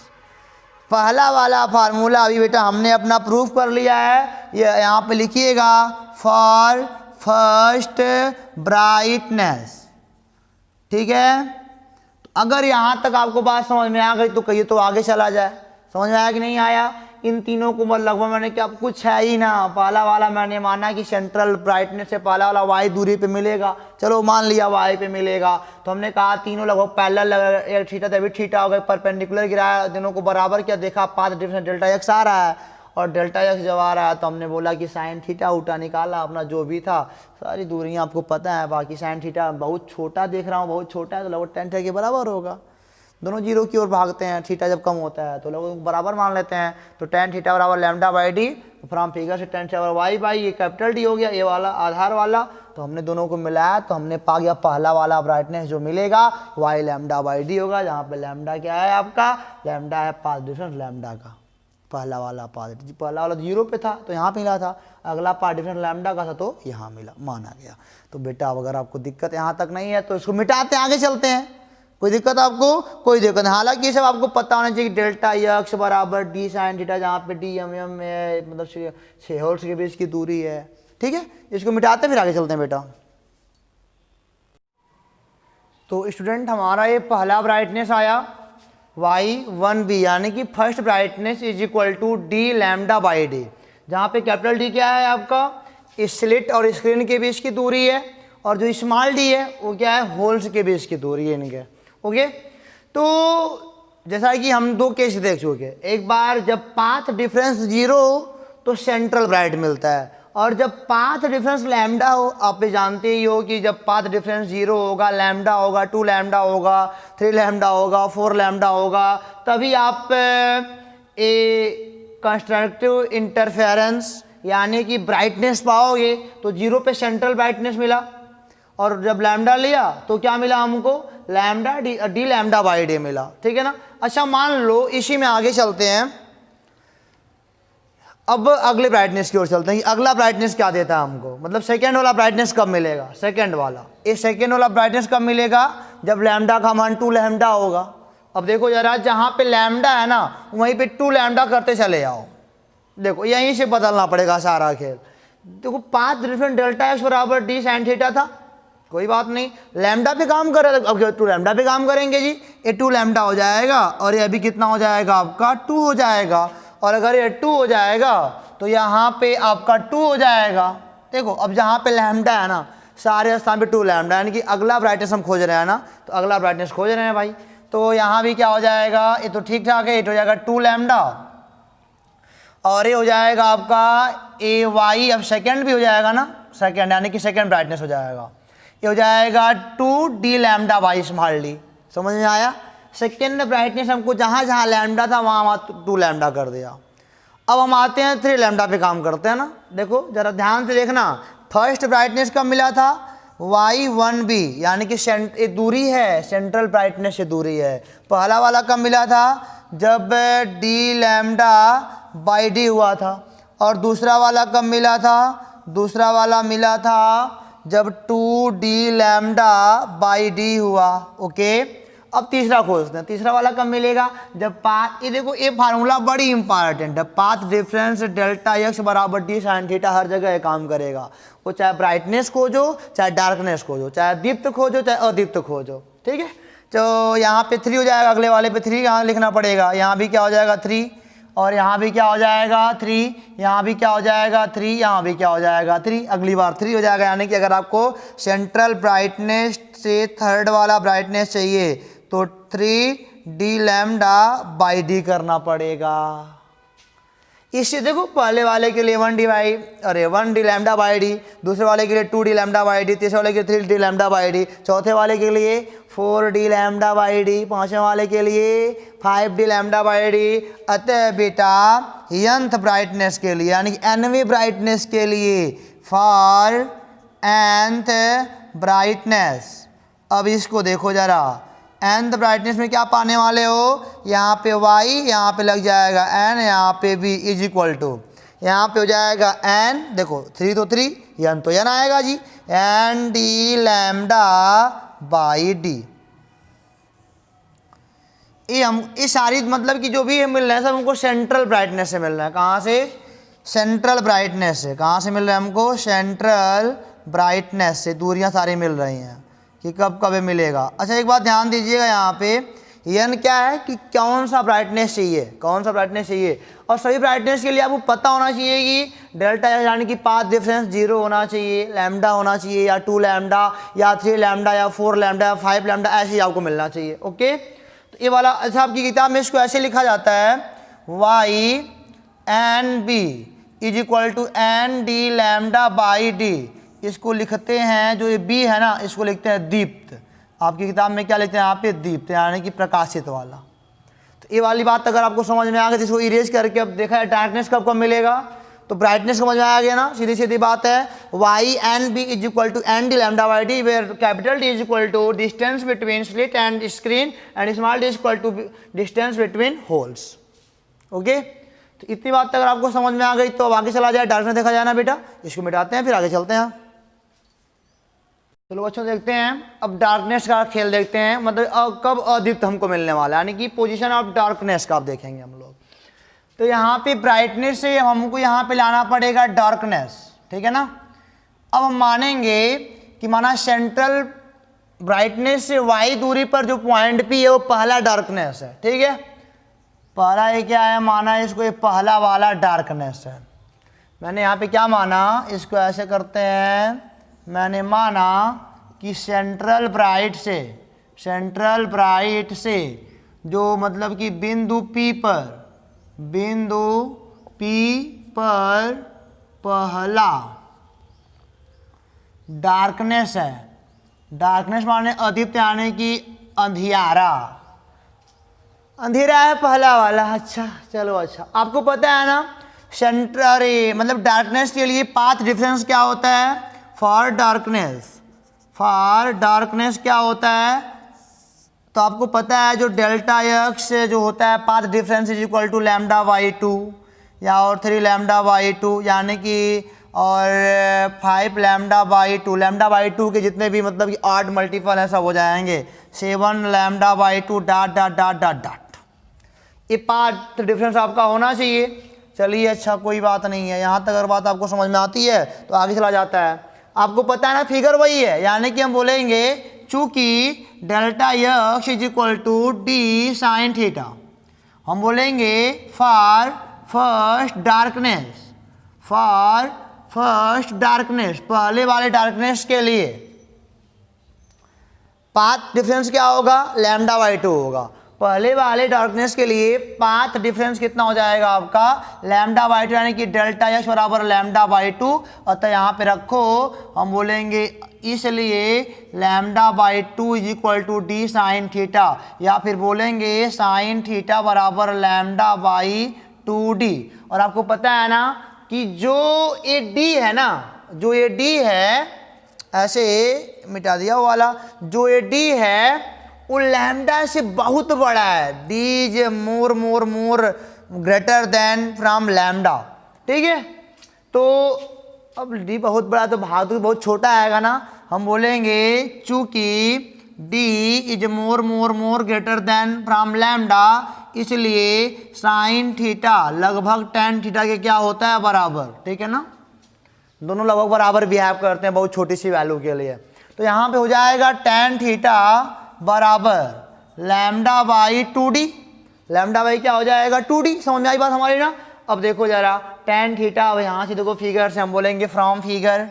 पहला वाला फार्मूला अभी बेटा हमने अपना प्रूफ कर लिया है, ये यहाँ पे लिखिएगा, फॉर फर्स्ट ब्राइटनेस, ठीक है। अगर यहाँ तक आपको बात समझ में आ गई तो कहिए तो आगे चला जाए। समझ में आया कि नहीं आया, इन तीनों को लगभग मैंने क्या कुछ है ही ना। पहला वाला मैंने माना कि सेंट्रल ब्राइटनेस से पहला वाला वाई दूरी पे मिलेगा, चलो मान लिया वाई पे मिलेगा, तो हमने कहा तीनों लगभग पैरेलल, एक थीटा तभी थीटा हो गया, परपेंडिकुलर गिराया, दोनों को बराबर क्या देखा, पाथ डिफरेंस डेल्टा एक्स आ रहा है, और डेल्टा एक्स जब आ रहा है तो हमने बोला कि साइन थीटा उल्टा निकाला, अपना जो भी था, सारी दूरियाँ आपको पता है। बाकी साइन थीटा बहुत छोटा देख रहा हूँ, बहुत छोटा है, तो लगभग tan थीटा के बराबर होगा। दोनों जीरो की ओर भागते हैं, थीटा जब कम होता है तो लोग बराबर मान लेते हैं, तो tan थीटा बराबर lambda by D, from figure से tan थीटा बराबर वाई बाई, ये कैपिटल डी हो गया, ये वाला आधार वाला, तो हमने दोनों को मिलाया तो हमने पा गया पहला वाला ब्राइटनेस जो मिलेगा वाई लैम्डा बाई डी होगा, जहाँ पे लैम्डा क्या है आपका, लैम्डा है पाथ डिफरेंस लैम्डा का, पहला वाला जीरो पे था तो यहाँ पे मिला था, अगला पाथ डिफरेंस लैम्डा का था तो यहाँ मिला, माना गया। तो बेटा अगर आपको दिक्कत यहाँ तक नहीं है तो इसको मिटाते आगे चलते हैं, कोई दिक्कत आपको, कोई दिक्कत नहीं। हालांकि ये सब आपको पता होना चाहिए कि डेल्टा एक्स बराबर डी साइन थीटा, जहाँ पे डी एम है, मतलब 6 होल्स के बीच की दूरी है, ठीक है। इसको मिटाते फिर आगे चलते हैं बेटा। तो स्टूडेंट हमारा ये पहला ब्राइटनेस आया y1b, यानी कि first brightness is equal to D lambda by D, जहाँ पे कैपिटल डी क्या है आपका, स्लिट और स्क्रीन के बीच की दूरी है, और जो स्मॉल डी है वो क्या है, होल्स के बीच की दूरी है इनके, ओके। तो जैसा कि हम दो केस देख चुके, एक बार जब पाथ डिफरेंस 0 तो सेंट्रल ब्राइट मिलता है, और जब पाथ डिफरेंस लैम्डा हो, आप जानते ही हो कि जब पाथ डिफरेंस 0 होगा, लैम्डा होगा, 2 लैम्डा होगा, 3 लैम्डा होगा, 4 लैम्डा होगा, तभी आप ए कंस्ट्रक्टिव इंटरफेरेंस यानी कि ब्राइटनेस पाओगे। तो 0 पे सेंट्रल ब्राइटनेस मिला, और जब लैम्डा लिया तो क्या मिला हमको, lambda D lambda by D मिला, ठीक है ना। अच्छा मान लो इसी में आगे चलते हैं, अब अगले ब्राइटनेस की ओर चलते हैं कि अगला ब्राइटनेस क्या देता है हमको, मतलब सेकेंड वाला ब्राइटनेस कब मिलेगा, सेकेंड वाला, ये सेकेंड वाला ब्राइटनेस कब मिलेगा, जब लैम्डा का मान 2 लैम्डा होगा, अब देखो जरा, जहाँ पे लैम्डा है ना वहीं पे 2 लैम्डा करते चले जाओ। देखो यहीं से बदलना पड़ेगा सारा खेल। देखो पाथ डिफरेंस डेल्टा एक्स बराबर डी साइन थीटा था, कोई बात नहीं, लैम्डा पे काम कर रहे थे, अब 2 लैम्डा पे काम करेंगे जी। ये 2 लैम्डा हो जाएगा और ये अभी कितना हो जाएगा आपका 2 हो जाएगा, और अगर ये 2 हो जाएगा तो यहाँ पे आपका 2 हो जाएगा। देखो अब जहाँ पे लैम्डा है ना सारे स्थान पे 2 लैम्डा, यानी कि अगला ब्राइटनेस हम खोज रहे हैं ना, तो अगला ब्राइटनेस खोज रहे हैं भाई, तो यहाँ भी क्या हो जाएगा, ये तो ठीक ठाक है, ये तो हो जाएगा 2 लैम्डा, और ये हो जाएगा आपका ए वाई, अब सेकेंड भी हो जाएगा ना, सेकेंड यानी कि सेकेंड ब्राइटनेस हो जाएगा, ये हो जाएगा 2 डी लैम्डा वाई स्मॉल, समझ में आया। सेकेंड ब्राइटनेस हमको जहाँ जहाँ लैम्डा था वहाँ 2 लैम्डा कर दिया। अब हम आते हैं 3 लैम्डा पे काम करते हैं ना। देखो जरा ध्यान से देखना, फर्स्ट ब्राइटनेस कब मिला था, y1b, यानी कि दूरी है, सेंट्रल ब्राइटनेस से दूरी है। पहला वाला कब मिला था, जब डी लैम्डा बाई डी हुआ था, और दूसरा वाला कब मिला था, दूसरा वाला मिला था जब 2 डी लैम्डा बाई डी हुआ। ओके, अब तीसरा खोजते हैं, तीसरा वाला कब मिलेगा, जब पाथ, ये देखो ये फार्मूला बड़ी इंपॉर्टेंट है, पाथ डिफरेंस डेल्टा एक्स बराबर डी साइन थीटा, हर जगह ये काम करेगा। वो चाहे ब्राइटनेस खोजो, चाहे डार्कनेस खोजो, चाहे दीप्त खोजो, चाहे अदीप्त खोजो, ठीक है। तो यहाँ पे 3 हो जाएगा, अगले वाले पे 3 यहाँ लिखना पड़ेगा, यहाँ भी क्या हो जाएगा 3, और यहाँ भी क्या हो जाएगा 3, यहाँ भी क्या हो जाएगा 3, यहाँ भी क्या हो जाएगा 3, अगली बार 3 हो जाएगा। यानी कि अगर आपको सेंट्रल ब्राइटनेस से थर्ड वाला ब्राइटनेस चाहिए तो 3 डी लैम्डा बाई डी करना पड़ेगा। इससे देखो पहले वाले के लिए 1 डी लैम्डा बाई डी, दूसरे वाले के लिए 2 डी लैम्डा बाई डी, तीसरे वाले के लिए 3 डी लैम्डा बाई डी, चौथे वाले के लिए 4 डी लैम्डा बाई डी, पांचवें वाले के लिए 5 डी लैम्डा बाई डी। अतः बेटा nth ब्राइटनेस के लिए यानी कि nवीं ब्राइटनेस के लिए फॉर nth ब्राइटनेस, अब इसको देखो जरा, nth ब्राइटनेस में क्या पाने वाले हो, यहाँ पे y, यहाँ पे लग जाएगा n, यहाँ पे b इज इक्वल टू, यहाँ पे हो जाएगा n, देखो 3 तो 3, n तो n आएगा जी, n D lambda by D. ये हम ये सारी मतलब कि जो भी ये मिल रहा है सब हमको सेंट्रल ब्राइटनेस से मिल रहा है। कहाँ से, सेंट्रल ब्राइटनेस से। कहाँ से मिल रहा है हमको, सेंट्रल ब्राइटनेस से, दूरियाँ सारी मिल रही हैं कि कब कब मिलेगा। अच्छा एक बात ध्यान दीजिएगा, यहाँ पे n क्या है कि कौन सा ब्राइटनेस चाहिए, कौन सा ब्राइटनेस चाहिए, और सभी ब्राइटनेस के लिए आपको पता होना चाहिए कि डेल्टा यानी कि पाथ डिफरेंस 0 होना चाहिए, लैम्डा होना चाहिए, या 2 लैम्डा या 3 लैम्डा या 4 लैम्डा या 5 लैम्डा, ऐसे ही आपको मिलना चाहिए। ओके, तो ये वाला अच्छा आपकी किताब में इसको ऐसे लिखा जाता है, y N B is equal to N D lambda by D. इसको लिखते हैं, जो ये बी है ना इसको लिखते हैं दीप्त। आपकी किताब में क्या लिखते हैं यहाँ पे, दीप्त, यानी कि प्रकाशित वाला। तो ये वाली बात अगर आपको समझ में आ गई, इसको इरेज करके अब देखा है डार्कनेस कब कब मिलेगा, तो ब्राइटनेस समझ में आ गया ना, सीधी सीधी बात है, Y N B is equal to N D lambda by D, where capital D is equal to distance between slit and screen and small D is equal to distance between holes. Okay, तो इतनी बात अगर आपको समझ में आ गई तो अब आगे चला जाए, डार्कनेस देखा जाए ना बेटा, इसको मिटाते हैं फिर आगे चलते हैं। चलो बच्चों देखते हैं अब डार्कनेस का खेल देखते हैं, मतलब कब अदीप्त हमको मिलने वाला है, यानी कि पोजीशन ऑफ डार्कनेस का आप देखेंगे हम लोग। तो यहाँ पे ब्राइटनेस से हमको यहाँ पे लाना पड़ेगा डार्कनेस, ठीक है ना। अब हम मानेंगे कि माना सेंट्रल ब्राइटनेस से y दूरी पर जो पॉइंट P है वो पहला डार्कनेस है, ठीक है। पहला ये क्या है, माना इसको ये पहला वाला डार्कनेस है। मैंने यहाँ पे क्या माना, इसको ऐसे करते हैं, मैंने माना कि सेंट्रल ब्राइट से जो मतलब कि बिंदु P पर पहला डार्कनेस है। डार्कनेस माने अदीप्त यानी कि अंधियारा, अंधेरा है पहला वाला। अच्छा चलो, अच्छा आपको पता है ना सेंट्रल मतलब डार्कनेस के लिए पाथ डिफरेंस क्या होता है, फॉर डार्कनेस क्या होता है, तो आपको पता है जो डेल्टा एक्स जो होता है path difference is equal to lambda by 2 या और 3 लैम्डा बाई 2, यानी कि और 5 लैम्डा बाई 2, लैम्डा बाई 2 के जितने भी मतलब कि 8 मल्टीपल हैं सब हो जाएंगे 7 lambda by 2 dot dot dot dot dot. ये पाथ डिफरेंस आपका होना चाहिए। चलिए अच्छा कोई बात नहीं है, यहाँ तक अगर बात आपको समझ में आती है तो आगे चला जाता है। आपको पता है ना फिगर वही है, यानी कि हम बोलेंगे चूंकि delta X is equal to D sine theta, हम बोलेंगे फॉर फर्स्ट डार्कनेस, पहले वाले डार्कनेस के लिए पाथ डिफरेंस क्या होगा, लैम्डा बाई 2 होगा। पहले वाले डार्कनेस के लिए पाथ डिफरेंस कितना हो जाएगा आपका, लैम्डा बाई 2, यानी कि डेल्टा एक्स बराबर लैम्डा बाई 2। अतः यहाँ पे रखो, हम बोलेंगे इसलिए lambda by 2 is equal to D sine theta, या फिर बोलेंगे साइन थीटा बराबर लैम्डा बाई 2d। और आपको पता है ना कि जो ये डी है ना, जो ये डी है, ऐसे मिटा दिया वो वाला, जो ये डी है वो लैम्डा से बहुत बड़ा है। D is more more more greater than from lambda, ठीक है। तो अब डी बहुत बड़ा तो भाग तो बहुत छोटा आएगा ना, हम बोलेंगे चूंकि D is more more more greater than from lambda, इसलिए साइन थीटा लगभग टेन थीटा के क्या होता है, बराबर, ठीक है ना। दोनों लगभग बराबर बिहेव करते हैं बहुत छोटी सी वैल्यू के लिए। तो यहाँ पे हो जाएगा टेन थीटा बराबर lambda by 2d। Lambda by क्या हो जाएगा, 2d। समझ में आई बात हमारी ना। अब देखो जरा टेन थीटा, अब यहाँ से देखो फिगर से हम बोलेंगे फ्रॉम फिगर,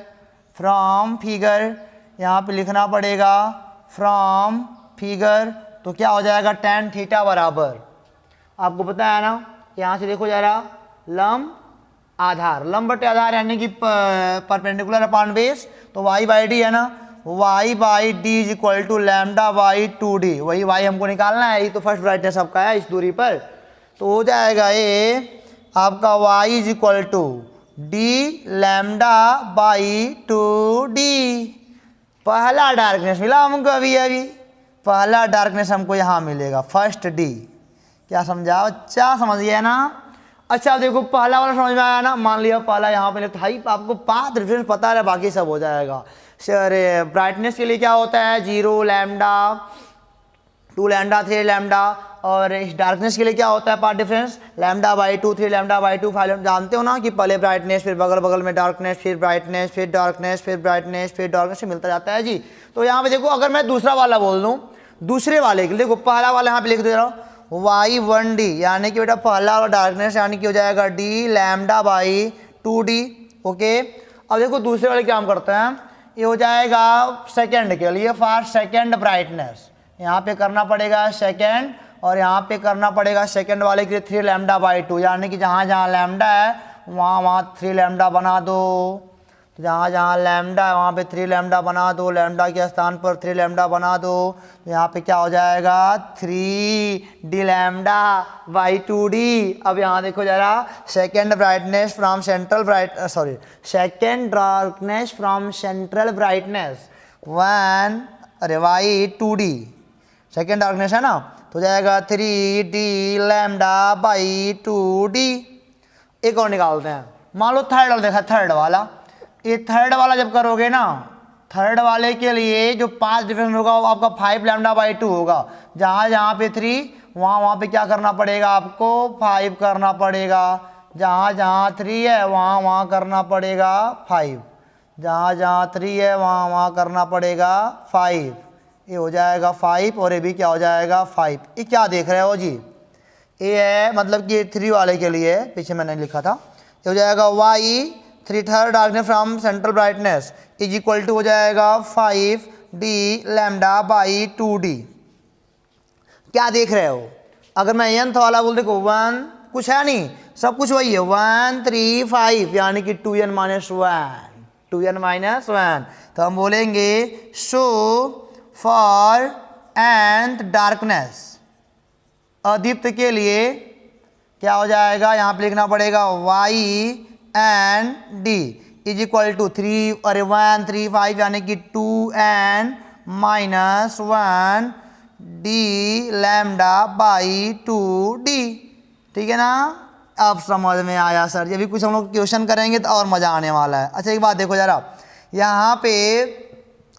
यहाँ पे लिखना पड़ेगा फ्रॉम फिगर, तो क्या हो जाएगा टेन थीटा बराबर, आपको पता है ना, यहाँ से देखो जरा लंब आधार, लंब बटे आधार यानी कि परपेंडिकुलर अपॉन बेस, तो वाई बाई डी है ना, y by D is equal to lambda by 2d। वही y हमको निकालना है, ये तो फर्स्ट ब्राइटनेस आपका है इस दूरी पर, तो हो जाएगा ये आपका y is equal to D lambda by 2d। पहला डार्कनेस मिला हमको अभी, पहला डार्कनेस हमको यहाँ मिलेगा, फर्स्ट डी। क्या समझा बच्चा, समझ गया ना। अच्छा देखो पहला वाला समझ में आया ना, मान लिया पहला यहाँ पे भाई आपको पाथ डिफरेंस पता है, बाकी सब हो जाएगा। सर ब्राइटनेस के लिए क्या होता है, 0 लैम्डा 2 लैम्डा 3 लैम्डा, और इस डार्कनेस के लिए क्या होता है path difference, lambda by 2 3 lambda by 2 5 lambda. जानते हो ना कि पहले ब्राइटनेस, फिर बगल बगल में डार्कनेस, फिर ब्राइटनेस, फिर डार्कनेस, फिर ब्राइटनेस, फिर डार्कनेस से मिलता जाता है जी। तो यहाँ पे देखो अगर मैं दूसरा वाला बोल दूँ, दूसरे वाले के लिए देखो पहला वाला यहाँ पे लिख दे रहा हूँ y1d, यानी कि बेटा पहला वाला डार्कनेस यानी कि हो जाएगा d lambda by 2d। Okay, अब देखो दूसरे वाले क्या हम करते हैं, ये हो जाएगा सेकंड के लिए, फॉर सेकंड ब्राइटनेस, यहाँ पे करना पड़ेगा सेकंड, और यहाँ पे करना पड़ेगा सेकंड वाले के लिए 3 लैम्डा बाई 2, यानी कि जहाँ जहाँ लैम्डा है वहाँ 3 लैम्डा बना दो। तो जहाँ जहाँ लैम्डा है वहाँ पे 3 लैम्डा बना दो, लैम्डा के स्थान पर 3 लैम्डा बना दो। यहाँ पे क्या हो जाएगा 3d लैम्डा बाई 2d। अब यहाँ देखो जरा second brightness from second darkness from central brightness 2d, second darkness है ना, तो जाएगा 3d लैम्डा बाई 2d। एक और निकालते हैं, मान लो थर्ड वाला देखा, थर्ड वाला, ये थर्ड वाला जब करोगे ना, थर्ड वाले के लिए जो पाथ डिफरेंस होगा वो आपका 5 लैम्डा बाई 2 होगा। जहाँ जहाँ पे 3 वहाँ पे क्या करना पड़ेगा आपको, 5 करना पड़ेगा। जहाँ जहाँ 3 है वहाँ करना पड़ेगा 5, जहाँ जहाँ 3 है वहाँ करना पड़ेगा 5। ये हो जाएगा 5 और ये भी क्या हो जाएगा 5। ये क्या देख रहे हो जी, ये है मतलब कि 3 वाले के लिए, पीछे मैंने लिखा था, ये हो जाएगा y 3 third darkness from central brightness is equal to हो जाएगा 5d लैम्डा बाई 2d। क्या देख रहे हो, अगर मैं nth वाला बोल देखो 1 कुछ है नहीं, सब कुछ वही है, 1 3 5 यानी कि 2n माइनस 1। तो हम बोलेंगे शो फॉर nth डार्कनेस, अदीप्त के लिए क्या हो जाएगा, यहाँ पे लिखना पड़ेगा y and d is equal to 3 अरे 1 3 5 यानी कि 2n minus 1d lambda by 2d। ठीक है ना, अब समझ में आया सर जी। अभी कुछ हम लोग क्वेश्चन करेंगे तो और मज़ा आने वाला है। अच्छा एक बात देखो जरा, यहाँ पे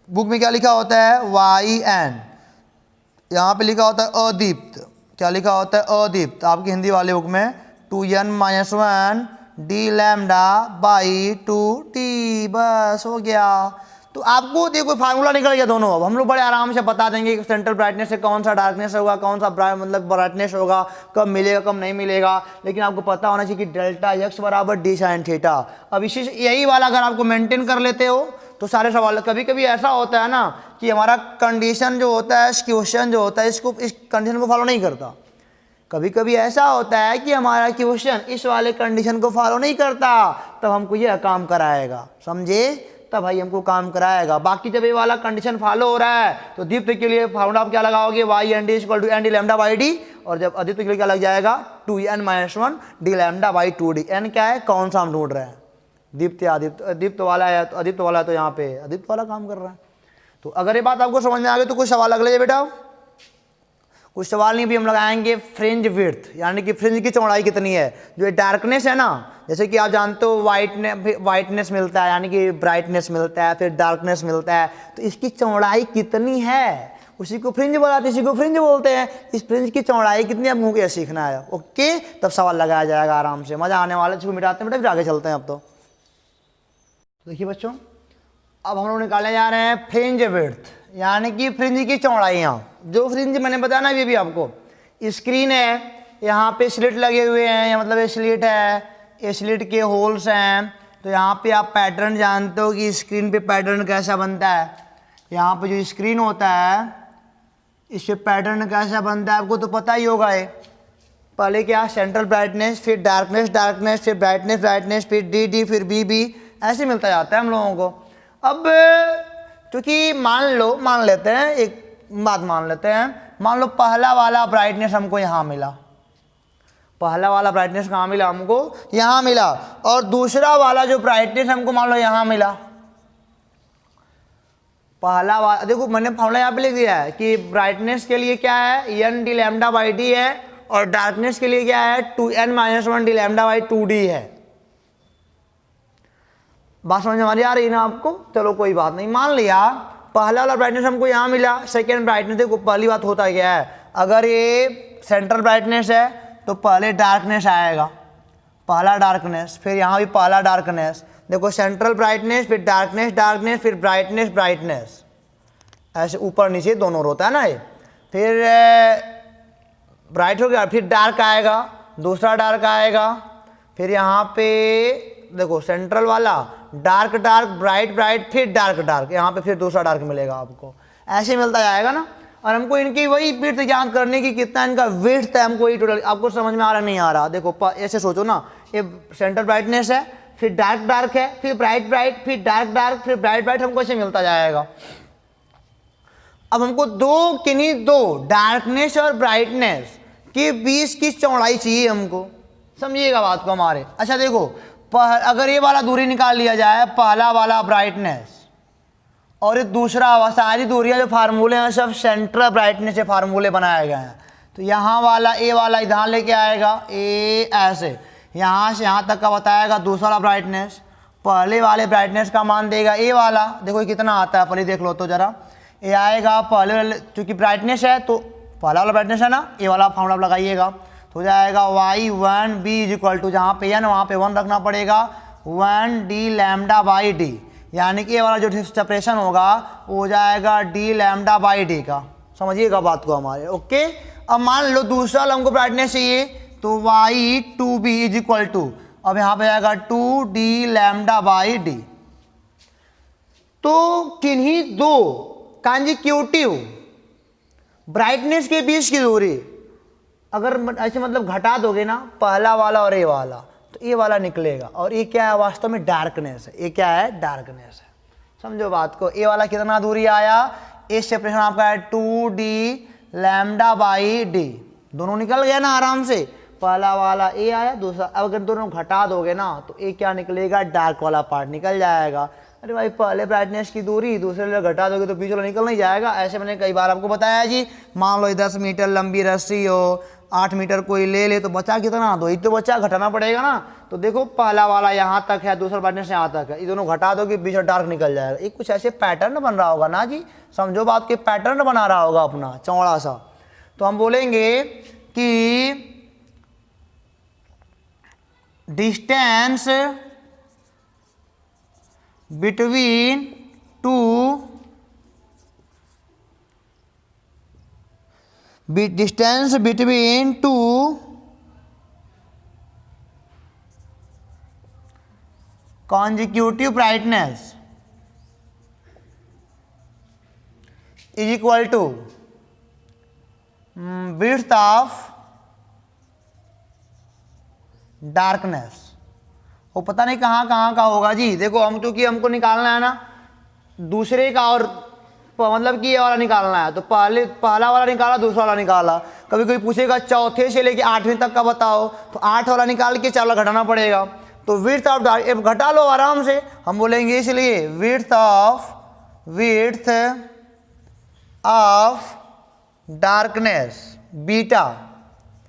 बुक में क्या लिखा होता है, y n, यहाँ पे लिखा होता है अदीप्त, क्या लिखा होता है अदीप्त आपकी हिंदी वाले बुक में 2n-1 D lambda by 2t, बस हो गया। तो आपको देखो फार्मूला निकल गया दोनों। अब हम लोग बड़े आराम से बता देंगे कि सेंट्रल ब्राइटनेस से कौन सा डार्कनेस होगा, कौन सा मतलब ब्राइटनेस होगा, कब मिलेगा कब नहीं मिलेगा। लेकिन आपको पता होना चाहिए कि डेल्टा एक्स बराबर डी साइन थीटा। अब इसी यही वाला अगर आपको मेंटेन कर लेते हो तो सारे सवाल। कभी कभी ऐसा होता है ना कि हमारा कंडीशन जो होता है, क्वेश्चन जो होता है इस कंडीशन को फॉलो नहीं करता। कभी कभी ऐसा होता है कि हमारा क्वेश्चन इस वाले कंडीशन को फॉलो नहीं करता, तब हमको यह काम कराएगा, समझे, तब भाई हमको काम कराएगा। बाकी जब ये वाला कंडीशन फॉलो हो रहा है तो दीप्त के लिए फार्मूला आप क्या लगाओगे, Y N D equal to N D lambda by D, और जब अदित्य के लिए क्या लग जाएगा 2n-1 D lambda by 2d। N क्या है, कौन सा हम ढूंढ रहे हैं, दीप्त या अदित्य वाला है, तो अदित्य वाला तो यहाँ पे अदित्य वाला काम कर रहा है। तो अगर ये बात आपको समझ में आ गई तो कुछ सवाल अगले बेटा, कुछ सवाल नहीं भी हम लगाएंगे। फ्रिंज विड्थ यानी कि फ्रिंज की चौड़ाई कितनी है। जो डार्कनेस है ना, जैसे कि आप जानते हो वाइटनेस मिलता है यानी कि ब्राइटनेस मिलता है, फिर डार्कनेस मिलता है, तो इसकी चौड़ाई कितनी है उसी को फ्रिंज बोलाते हैं, इसी को फ्रिंज बोलते हैं। इस फ्रिंज की चौड़ाई कितनी आपको ये सीखना है, ओके, तब सवाल लगाया जाएगा आराम से, मजा आने वाला है। इसको मिटाते हैं बेटा, फिर आगे चलते हैं। अब तो देखिए बच्चों, अब हम लोग निकालने जा रहे हैं फ्रिंज विड्थ यानी कि फ्रिंज की चौड़ाइयाँ। जो फ्रिंज मैंने बताया ना अभी आपको, स्क्रीन है, यहाँ पे स्लिट लगे हुए हैं, या मतलब ये स्लिट है, ये स्लिट के होल्स हैं। तो यहाँ पे आप पैटर्न जानते हो कि स्क्रीन पे पैटर्न कैसा बनता है। यहाँ पे जो स्क्रीन होता है इस पे पैटर्न कैसा बनता है आपको तो पता ही होगा। ये पहले क्या, सेंट्रल ब्राइटनेस, फिर डार्कनेस डार्कनेस, फिर ब्राइटनेस ब्राइटनेस, फिर डी डी, फिर बी बी, ऐसे मिलता जाता है हम लोगों को। अब क्योंकि मान लेते हैं, एक बात मान लेते हैं, मान लो पहला वाला ब्राइटनेस हमको यहाँ मिला, पहला वाला ब्राइटनेस कहाँ मिला हमको, यहाँ मिला, और दूसरा वाला जो ब्राइटनेस हमको मान लो यहाँ मिला। पहला वाला देखो मैंने फॉर्मूला यहाँ पे लिख दिया है कि ब्राइटनेस के लिए क्या है N D lambda by D है, और डार्कनेस के लिए क्या है 2n-1 D lambda by 2d है। बात समझ हमारी आ रही है ना आपको, चलो कोई बात नहीं। मान लिया पहला वाला ब्राइटनेस हमको यहाँ मिला, सेकेंड ब्राइटनेस, देखो पहली बात होता क्या है, अगर ये सेंट्रल ब्राइटनेस है तो पहले डार्कनेस आएगा, पहला डार्कनेस, फिर यहाँ भी पहला डार्कनेस, देखो सेंट्रल ब्राइटनेस, फिर डार्कनेस डार्कनेस, फिर ब्राइटनेस ब्राइटनेस, ऐसे ऊपर नीचे दोनों होता है ना ये। फिर ब्राइट हो गया, फिर डार्क आएगा, दूसरा डार्क आएगा, फिर यहाँ पे देखो सेंट्रल वाला डार्क डार्क ब्राइट ब्राइट, फिर डार्क डार्क, यहाँ पे फिर दूसरा डार्क मिलेगा आपको, ऐसे मिलता जाएगा ना। और हमको इनकी वही विड्थ ज्ञात करने की, कितना इनका विड्थ है हमको ये टोटल, आपको समझ में आ रहा नहीं आ रहा। देखो ऐसे सोचो ना, ये सेंट्रल ब्राइटनेस है, फिर डार्क डार्क है, फिर ब्राइट ब्राइट, फिर डार्क डार्क, फिर ब्राइट ब्राइट, हमको ऐसे मिलता जाएगा। अब हमको दो डार्कनेस और ब्राइटनेस के बीच की चौड़ाई चाहिए हमको, समझिएगा बात को हमारे। अच्छा देखो, अगर ये वाला दूरी निकाल लिया जाए, पहला वाला ब्राइटनेस और ये दूसरा, सारी दूरियां जो फार्मूले हैं सब सेंट्रल ब्राइटनेस से फार्मूले बनाए गए हैं। तो यहाँ वाला ए वाला इधर लेके आएगा, ए ऐसे यहाँ से यहाँ तक का बताएगा दूसरा वाला ब्राइटनेस, पहले वाले ब्राइटनेस का मान देगा ए वाला। देखो ये कितना आता है, पहले देख लो तो जरा, ये आएगा पहले वाले, चूँकि ब्राइटनेस है तो पहला वाला ब्राइटनेस है ना, ए वाला फार्मूला लगाइएगा तो हो जाएगा y1 b is equal to, जहाँ पे n वहाँ पे 1 रखना पड़ेगा, 1 डी लैम्डा बाई डी, यानी कि ये वाला जो सेपरेशन होगा वो हो जाएगा डी लैम्डा बाई डी का, समझिएगा बात को हमारे, ओके। अब मान लो दूसरा हमको ब्राइटनेस चाहिए, तो y2b इज इक्वल टू, अब यहाँ पे आएगा 2 डी लैम्डा बाई डी। तो किन्हीं दो कंसेक्यूटिव ब्राइटनेस के बीच की दूरी अगर ऐसे मतलब घटा दोगे ना, पहला वाला और ये वाला, तो ये वाला निकलेगा, और ये क्या है वास्तव में डार्कनेस है, ये क्या है डार्कनेस है, समझो बात को। ये वाला कितना दूरी आया, इस सेपरेशन आपका है 2 डी लैम्डा बाई डी, दोनों निकल गया ना आराम से, पहला वाला ए आया, दूसरा, अब अगर दोनों घटा दोगे ना तो ये क्या निकलेगा, डार्क वाला पार्ट निकल जाएगा। अरे भाई पहले ब्राइटनेस की दूरी दूसरे लिए घटा दोगे तो बीच वाला निकल नहीं जाएगा। ऐसे मैंने कई बार आपको बताया जी, मान लो 10 मीटर लंबी रस्सी हो, 8 मीटर कोई ले ले तो बचा कितना, 2 ही तो बचा, घटाना पड़ेगा ना। तो देखो पहला वाला यहाँ तक है, दूसरा ब्राइटनेस यहाँ तक है, ये दोनों घटा दो कि बीच में डार्क निकल जाएगा। ये कुछ ऐसे पैटर्न बन रहा होगा ना जी, समझो बात के, पैटर्न बना रहा होगा अपना चौड़ा सा। तो हम बोलेंगे कि distance between to distance between two consecutive brightness is equal to width of darkness। वो पता नहीं कहाँ कहाँ का होगा जी। देखो हम क्योंकि हमको निकालना है ना दूसरे का, और मतलब कि ये वाला निकालना है, तो पहला वाला निकाला, दूसरा वाला निकाला। कभी कोई पूछेगा चौथे से लेके 8वें तक का बताओ, तो 8 वाला निकाल के 4 वाला घटाना पड़ेगा। तो विड्थ ऑफ डार्क घटा लो आराम से, हम बोलेंगे इसलिए विड्थ ऑफ डार्कनेस बीटा,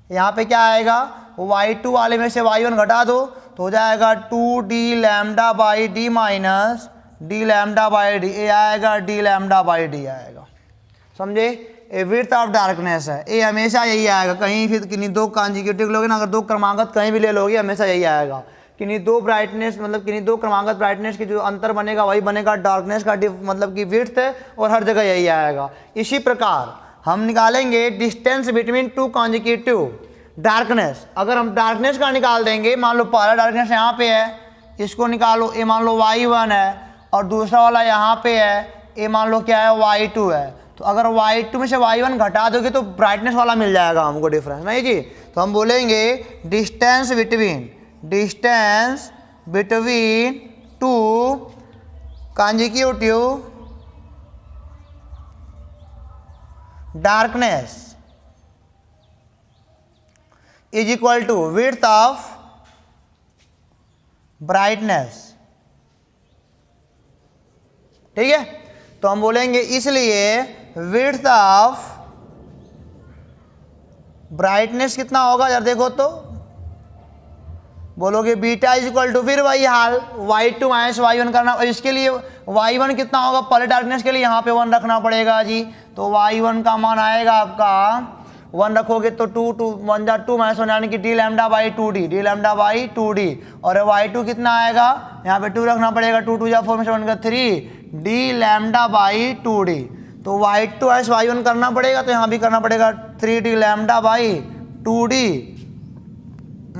यहाँ पे क्या आएगा, y2 वाले में से y1 घटा दो तो हो जाएगा 2d lambda by D minus D lambda by D, ये आएगा डी लैम्डा बाई डी आएगा। समझे, ये विड्थ ऑफ डार्कनेस है, ये हमेशा यही आएगा। कहीं फिर किन्हीं दो कॉन्जिक्यूटिव लोगे ना, अगर दो क्रमांगत कहीं भी ले लोगे हमेशा यही आएगा। किन्हीं दो ब्राइटनेस मतलब किन्हीं दो क्रमांगत ब्राइटनेस की जो अंतर बनेगा वही बनेगा डार्कनेस का मतलब कि विड्थ है, और हर जगह यही आएगा। इसी प्रकार हम निकालेंगे distance between two consecutive darkness. अगर हम डार्कनेस का निकाल देंगे, मान लो पहला डार्कनेस यहाँ पे है, इसको निकालो, ये मान लो y1 है, और दूसरा वाला यहाँ पे है, ये मान लो क्या है y2 है। तो अगर y2 में से y1 घटा दोगे तो ब्राइटनेस वाला मिल जाएगा हमको डिफरेंस, नहीं जी। तो हम बोलेंगे distance between two consecutive darkness is equal to width of brightness. ठीक है, तो हम बोलेंगे इसलिए विड्थ ऑफ ब्राइटनेस कितना होगा यार, देखो तो बोलोगे बीटा इज इक्वल टू, फिर वही हाल y2 माइनस y1 करना, और इसके लिए y1 कितना होगा, पहले डार्कनेस के लिए यहाँ पे 1 रखना पड़ेगा जी। तो y1 का मान आएगा आपका 1 रखोगे तो 1 जा 2 माइनस 1 यानी कि डी लैम्डा बाई 2d, और y2 कितना आएगा, यहाँ पे 2 रखना पड़ेगा, 2 जा 4 में से 1 का 3 डी लैम्डा बाई 2d। तो y2 माइनस y1 करना पड़ेगा, तो यहाँ भी करना पड़ेगा 3d lambda by 2d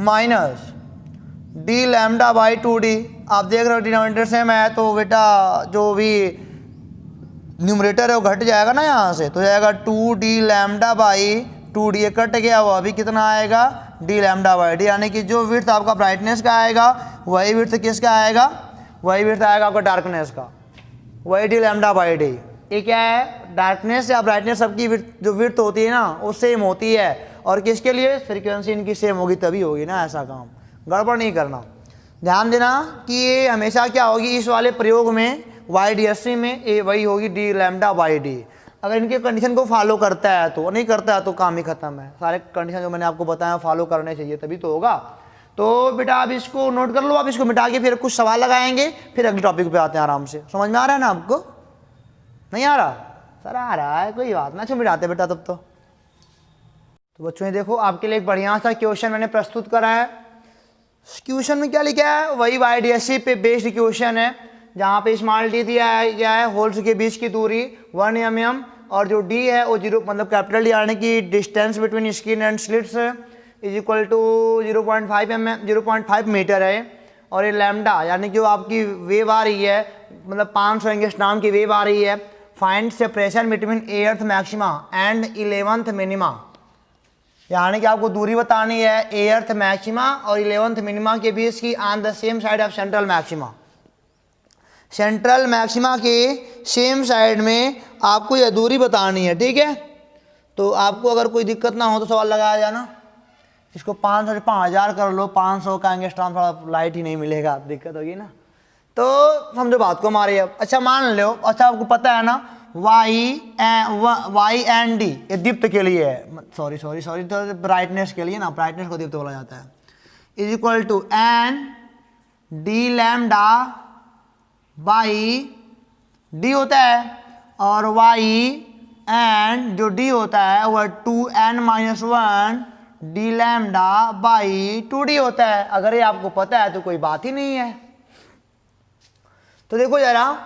minus D lambda by 2d। आप देख रहे हो डिनोमिनेटर सेम है, तो बेटा जो भी न्यूमरेटर है वो घट जाएगा ना यहाँ से, तो जाएगा 2d लैम्डा बाई 2d, ये कट गया, वो अभी कितना आएगा डी लैम्डा बाई डी, यानी कि जो विड्थ आपका ब्राइटनेस का आएगा वही विड्थ किसका आएगा, वही विड्थ आएगा आपका डार्कनेस का, वही डी लैम्डा बाई डी। ये क्या है, डार्कनेस या ब्राइटनेस सबकी जो विड्थ होती है ना वो सेम होती है, और किसके लिए, फ्रीक्वेंसी इनकी सेम होगी तभी होगी ना ऐसा काम, गड़बड़ नहीं करना। ध्यान देना कि ये हमेशा क्या होगी, इस वाले प्रयोग में YDSC में ये वही होगी डी लैम्डा बाई डी। अगर इनके कंडीशन को फॉलो करता है तो, नहीं करता है तो काम ही खत्म है। सारे कंडीशन जो मैंने आपको बताया फॉलो करने चाहिए तभी तो होगा। तो बेटा आप इसको नोट कर लो, आप इसको मिटा के फिर कुछ सवाल लगाएंगे, फिर अगले टॉपिक पे आते हैं आराम से। समझ में आ रहा है ना आपको, नहीं आ रहा सर, आ रहा है कोई बात ना, अच्छा मिटाते बेटा तब तो बच्चों देखो आपके लिए एक बढ़िया सा क्वेश्चन मैंने प्रस्तुत करा है। क्वेश्चन में क्या लिखा है, वही YDSC पे बेस्ड क्वेश्चन है, जहाँ पे स्मॉल d दिया है, क्या है, होल्स के बीच की दूरी 1 mm, और जो d है वो 0 मतलब कैपिटल D यानी कि distance between skin and slits is equal to 0.5 metre है, और ये लैम्डा यानी कि वो आपकी वेव आ रही है, मतलब 500 एंगस्ट्रॉम की वेव आ रही है। Find separation between 8th maxima and 11th minima, यानी कि आपको दूरी बतानी है 8th मैक्सिमा और 11th मिनिमा के बीच की on the same side of central maxima. Central maxima के सेम साइड में आपको यह दूरी बतानी है, ठीक है। तो आपको अगर कोई दिक्कत ना हो तो सवाल लगाया जाना, इसको 500 से 5000 कर लो, 500 का एंगस्ट्रॉम थोड़ा लाइट ही नहीं मिलेगा, दिक्कत होगी ना। तो समझो बात को हमारे। अच्छा मान लो, अच्छा आपको पता है ना वाई एंड डी, ये दीप्त के लिए है, सॉरी तो ब्राइटनेस के लिए ना, ब्राइटनेस को दीप्त बोला जाता है, is equal to N D lambda by D होता है, और वाई एंड जो डी होता है वह 2n-1 D lambda by 2d होता है। अगर ये आपको पता है तो कोई बात ही नहीं है। तो देखो जरा,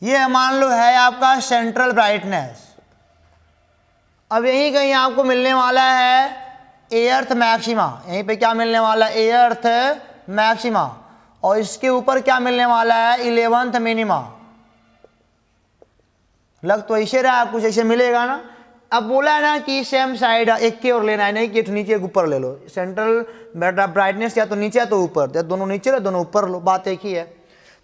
ये मान लो है आपका सेंट्रल ब्राइटनेस। अब यहीं कहीं आपको मिलने वाला है एर्थ मैक्सिमा, यहीं पे क्या मिलने वाला है, एर्थ मैक्सिमा, और इसके ऊपर क्या मिलने वाला है, 11th मिनिमा। लग तो ऐसे रहा, कुछ ऐसे मिलेगा ना। अब बोला है ना कि सेम साइड एक की ओर लेना है, नहीं कि नीचे एक ऊपर ले लो। सेंट्रल ब्राइटनेस या तो नीचे या तो ऊपर, या दोनों नीचे लो दोनों ऊपर लो, बात एक ही है।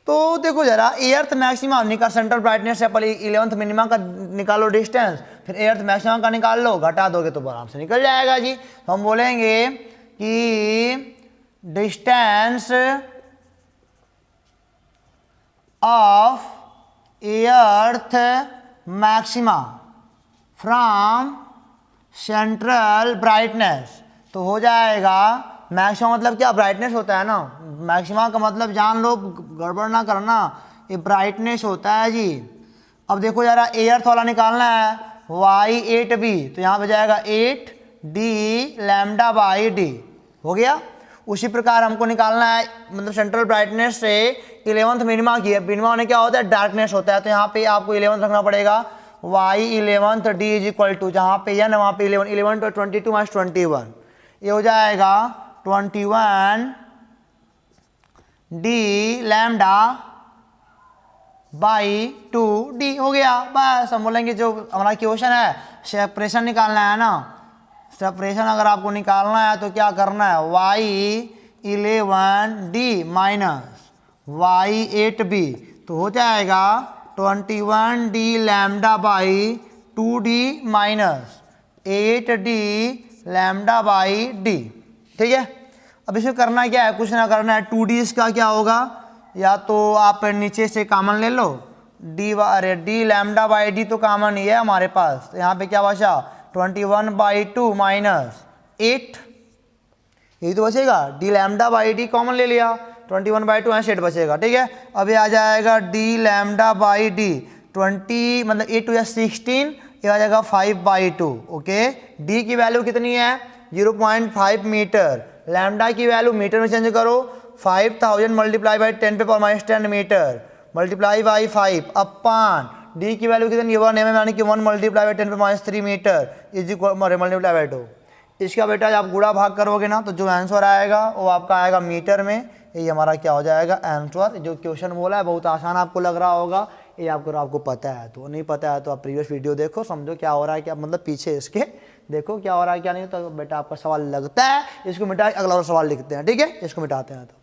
तो देखो जरा, एर्थ मैक्सिमा निकाल, सेंट्रल ब्राइटनेस से पहले 11th मिनिमा का निकालो डिस्टेंस, फिर एर्थ मैक्सिमा का निकाल लो, घटा दोगे तो आराम से निकल जाएगा जी। तो हम बोलेंगे कि distance of earth maxima from central brightness, तो हो जाएगा मैक्सिमा मतलब क्या, ब्राइटनेस होता है ना, मैक्सिमा का मतलब जान लो, गड़बड़ ना करना, ये ब्राइटनेस होता है जी। अब देखो जरा, एर्थ वाला निकालना है, y8b, तो यहाँ पे जाएगा 8d लैम्डा बाई डी, हो गया। उसी प्रकार हमको निकालना है, मतलब सेंट्रल ब्राइटनेस से 11th मिनिमा की है, मिनिमा होने क्या होता है, डार्कनेस होता है, तो यहाँ पे आपको 11th रखना पड़ेगा, y11th d is equal to, जहाँ पे n वहाँ पे 11 तो 22 माइनस 21, ये हो जाएगा 21 डी लैम्डा बाई 2d, हो गया। बस हम बोलेंगे जो हमारा क्वेश्चन है, सेपरेशन निकालना है ना, सेपरेशन अगर आपको निकालना है तो क्या करना है, y11d माइनस y8b, तो हो जाएगा 21d lambda by 2d minus 8d lambda by D, ठीक है। अब इसमें करना क्या है, कुछ ना करना है, 2d इसका क्या होगा, या तो आप नीचे से कॉमन ले लो, डी लैम्डा बाई डी तो कॉमन ही है हमारे पास, तो यहाँ पे क्या बचा, 21/2 माइनस 8, यही तो बचेगा, D lambda by D common ले लिया, 21/2 यहाँ 8 बचेगा, ठीक है। अब ये आ जाएगा डी लैम्डा बाई डी, 20 मतलब 8 या 16, ये आ जाएगा 5/2, ओके। डी की वैल्यू कितनी है, 0.5 मीटर, लैम्डा की वैल्यू मीटर में चेंज करो, 5000 multiply by 10⁻10 metre multiply by 5 upon D की वैल्यू कितनी, 1 mm यानी कि 1 multiply by 10⁻3 metre is equal multiply by 2। इसका बेटा जब आप गुणा भाग करोगे ना, तो जो आंसर आएगा वो आपका आएगा मीटर में, ये हमारा क्या हो जाएगा आंसर। जो क्वेश्चन बोला है बहुत आसान आपको लग रहा होगा, ये आपको पता है, तो नहीं पता है तो आप प्रीवियस वीडियो देखो, समझो क्या हो रहा है, क्या मतलब पीछे इसके देखो क्या हो रहा है क्या नहीं, तो बेटा आपका सवाल लगता है, इसको मिटा अगला और सवाल लिखते हैं, ठीक है, इसको मिटाते हैं। तो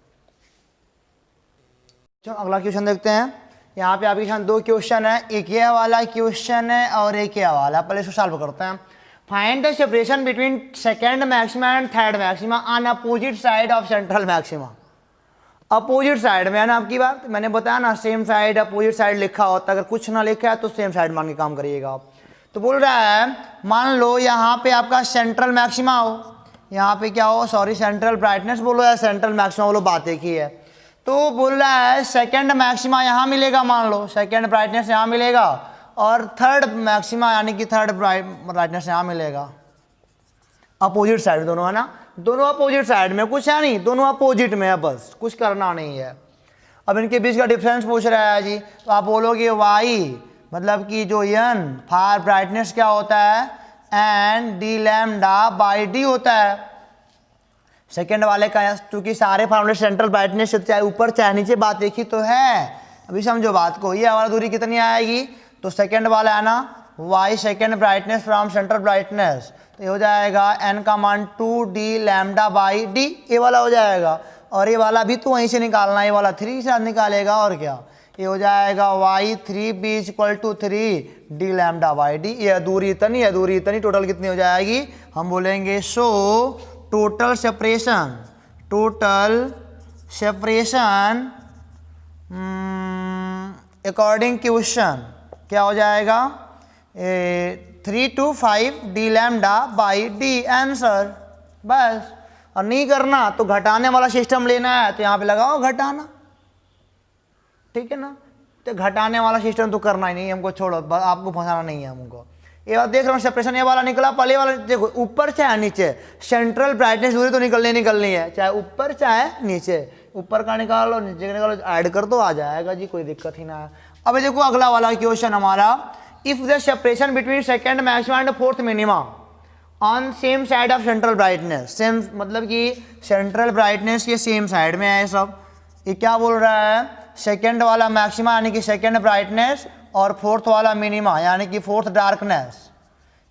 चलो अगला क्वेश्चन देखते हैं। यहाँ पे आपके साथ दो क्वेश्चन है, एक ये वाला क्वेश्चन है और एक ये वाला, पहले इसको सॉल्व करते हैं। Find the separation between second maxima and third maxima on opposite side of central maxima. Opposite side में है ना आपकी बात, मैंने बताया ना सेम साइड अपोजिट साइड लिखा होता है, अगर कुछ ना लिखा है तो सेम साइड मान के काम करिएगा आप। तो बोल रहा है मान लो यहाँ पे आपका सेंट्रल मैक्सिमा हो, यहाँ पे क्या हो, सॉरी सेंट्रल ब्राइटनेस बोलो या सेंट्रल मैक्सिमा बोलो, बात एक ही है। तो बोल रहा है सेकंड मैक्सिमा यहाँ मिलेगा, मान लो सेकंड ब्राइटनेस यहाँ मिलेगा, और थर्ड मैक्सिमा यानी कि थर्ड ब्राइटनेस यहाँ मिलेगा। अपोजिट साइड दोनों है ना, दोनों अपोजिट साइड में, कुछ है नहीं, दोनों अपोजिट में है, बस कुछ करना नहीं है। अब इनके बीच का डिफरेंस पूछ रहा है जी, तो आप बोलोगे वाई मतलब कि जो n फार ब्राइटनेस क्या होता है, N D lambda by D होता है। सेकेंड वाले का क्योंकि सारे फॉर्मूले सेंट्रल ब्राइटनेस से चाहे ऊपर चाहे नीचे, बात एक ही तो है। अभी समझो बात को, ये हमारा दूरी कितनी आएगी, तो सेकेंड वाला है ना y second brightness from central brightness, तो ये हो जाएगा n का मान 2d लैम्डा बाई डी, ये वाला हो जाएगा। और ये वाला भी तो वहीं से निकालना है, ये वाला 3 से निकालेगा, और क्या, ये हो जाएगा y3b equal to 3d lambda by D. ये दूरी इतनी है, दूरी इतनी, टोटल कितनी हो जाएगी, हम बोलेंगे so total separation according question, क्या हो जाएगा 3 to 5 D lambda by D answer. बस, और नहीं करना तो घटाने वाला सिस्टम लेना है तो यहाँ पे लगाओ घटाना, ठीक है ना। तो घटाने वाला सिस्टम तो करना ही नहीं हमको, छोड़ो, आपको फंसाना नहीं है हमको। ये बात देख रहा हूँ सेपरेशन ये वाला निकला, पहले वाला देखो ऊपर चाहे नीचे, सेंट्रल ब्राइटनेस दूरी तो निकलनी है, चाहे ऊपर चाहे नीचे, ऊपर का निकालो नीचे का निकालो, ऐड कर दो आ जाएगा जी, कोई दिक्कत ही ना है। अब देखो अगला वाला क्वेश्चन हमारा, if the separation between second maxima and fourth minima on same side of central brightness, same मतलब कि सेंट्रल ब्राइटनेस के सेम साइड में है सब। ये क्या बोल रहा है, सेकंड वाला मैक्सिमा यानी कि सेकंड ब्राइटनेस और फोर्थ वाला मिनिमा यानी कि फोर्थ डार्कनेस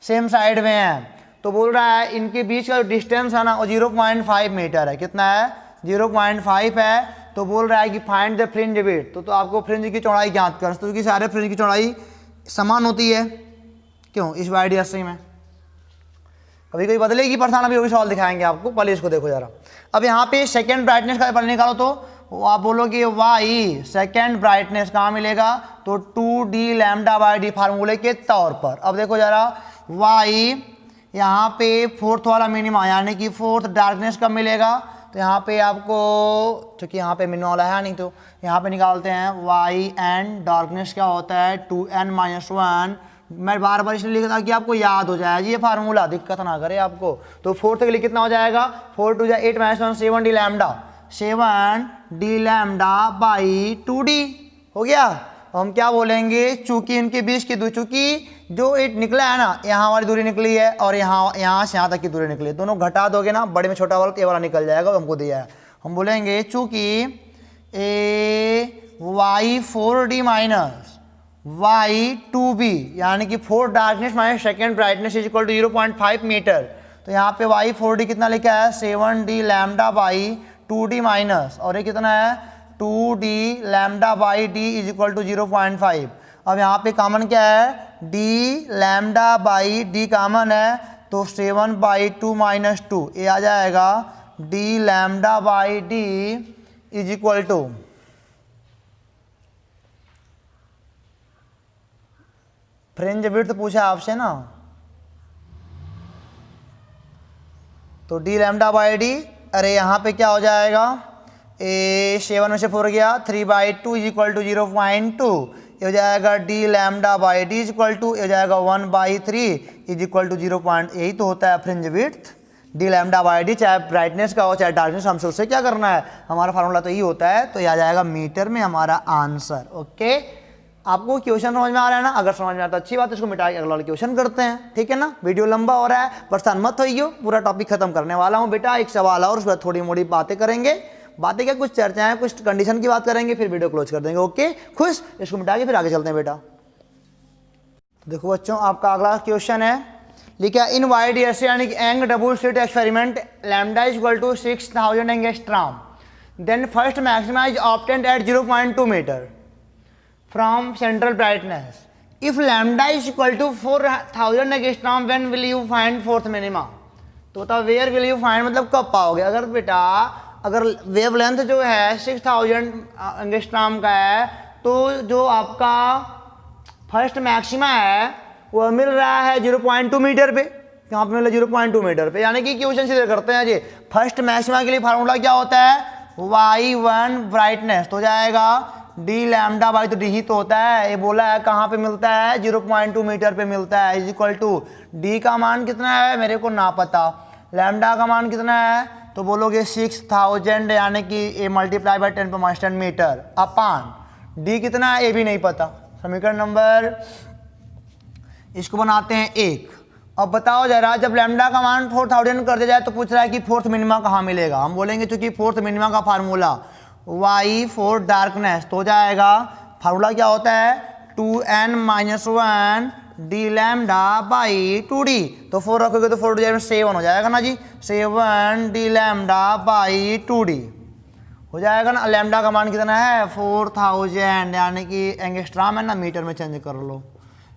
सेम साइड में है, तो बोल रहा है इनके बीच का जो डिस्टेंस है ना वो 0.5 मीटर है। कितना है, 0.5 है। तो बोल रहा है कि फाइंड द फ्रिंज विड्थ, तो आपको फ्रिंज की चौड़ाई ज्ञात कर, तो क्योंकि सारे फ्रिंज की चौड़ाई समान होती है, क्यों इस YDSC में कभी कभी बदलेगी परेशान, अभी वो भी सवाल दिखाएंगे आपको, पहले इसको देखो जरा। अब यहाँ पे सेकेंड ब्राइटनेस का पहले निकालो, तो आप बोलोगे वाई सेकेंड ब्राइटनेस कहाँ मिलेगा, तो 2D लैम्डा बाई डी फार्मूले के तौर पर। अब देखो जरा वाई यहाँ पे फोर्थ वाला मिनिमा यानी कि फोर्थ डार्कनेस कब मिलेगा, तो यहाँ पे आपको चूँकि यहाँ पे मिनिमा वाला है नहीं, तो यहाँ पे निकालते हैं वाई एंड डार्कनेस क्या होता है 2n-1। मैं बार बार इसलिए लिखा था कि आपको याद हो जाए ये फार्मूला, दिक्कत ना करे आपको। तो फोर्थ के लिए कितना हो जाएगा, 4 2 8 -1 7D lambda, 7D lambda by 2D हो गया। हम क्या बोलेंगे, चूंकि इनके बीच की दूरी, चूंकि जो एक निकला है ना यहाँ वाली दूरी निकली है और यहाँ से यहाँ तक की दूरी निकली है, दोनों घटा दोगे ना बड़े में छोटा वाला तो ये वाला निकल जाएगा, तो हमको दिया है। हम बोलेंगे चूंकि Y 4D minus Y 2B यानी कि 4 darkness minus second brightness is equal to 0.5 metre, तो यहाँ पे वाई 4D कितना लिखा है 7D lambda by 2D minus, और ये कितना है 2D lambda by D is equal to 0.5। अब यहाँ पे कॉमन क्या है, D lambda by D common है, तो 7/2 - 2 ये आ जाएगा D lambda by D is equal to fringe width पूछा आपसे ना, तो D लैम्डा बाई D, अरे यहाँ पे क्या हो जाएगा 7 में से 4 गया 3/2 इज इक्वल टू 0.2, ये हो जाएगा D lambda by D is equal to, ये हो जाएगा 1/3 इज इक्वल टू 0. यही तो होता है fringe width D lambda by D, चाहे ब्राइटनेस का हो चाहे डार्कनेस, हमसे उससे क्या करना है, हमारा फार्मूला तो यही होता है, तो ये आ जाएगा मीटर में हमारा आंसर। ओके, आपको क्वेश्चन समझ में आ रहा है ना, अगर समझ में आता है अच्छी बात है, इसको मिटा के अगला वाला क्वेश्चन करते हैं, ठीक है ना। वीडियो लंबा हो रहा है, परेशान मत होइयो, पूरा टॉपिक खत्म करने वाला हूँ बेटा, एक सवाल और उसके बाद थोड़ी मोड़ी बातें करेंगे, बातें क्या कुछ चर्चाएं, कुछ कंडीशन की बात करेंगे, फिर वीडियो क्लोज कर देंगे। ओके खुश, इसको मिटा के फिर आगे चलते हैं बेटा। देखो बच्चों, आपका अगला क्वेश्चन है, लिखा इन YDSC यानी कि Young double slit experiment lambda is equal to 6000 angstrom, then first maxima is obtained at 0.2 metre from central brightness. If lambda is equal to 4000 angstrom, when will you find fourth minima? तो बताओ where will you find मतलब कब पाओगे। अगर बेटा अगर wave length जो है 6000 एंगस्ट्रॉम का है, तो जो आपका फर्स्ट मैक्सिमा है वो मिल रहा है 0.2 मीटर पे, कहाँ पे मिल रहा है 0.2 मीटर पे, यानी कि क्वेश्चन सीधे करते हैं जी। फर्स्ट मैक्सिमा के लिए फार्मूला क्या होता है, y1 ब्राइटनेस तो जाएगा D लैम्डा बाई, तो D ही तो होता है, ये बोला है कहाँ पे मिलता है 0.2 मीटर पे मिलता है, इज इक्वल टू D का मान कितना है मेरे को ना पता, लैम्डा का मान कितना है, तो बोलोगे 6000 यानी कि ए मल्टीप्लाई बाई 10⁻10 मीटर अपान D कितना है ये भी नहीं पता। समीकरण नंबर इसको बनाते हैं 1। अब बताओ जरा, जब लैम्डा का मान 4000 कर दिया जाए तो पूछ रहा है कि फोर्थ मिनिमा कहाँ मिलेगा। हम बोलेंगे चूंकि फोर्थ मिनिमा का फार्मूला y 4 डार्कनेस तो हो जाएगा, फार्मूला क्या होता है 2n-1 D lambda by 2D, तो 4 रखोगे तो 4 टू 7 हो जाएगा ना जी, 7 D लैम्डा बाई 2D हो जाएगा ना। लैम्डा का मान कितना है 4000 यानी कि एंगस्ट्रॉम है ना, मीटर में चेंज कर लो।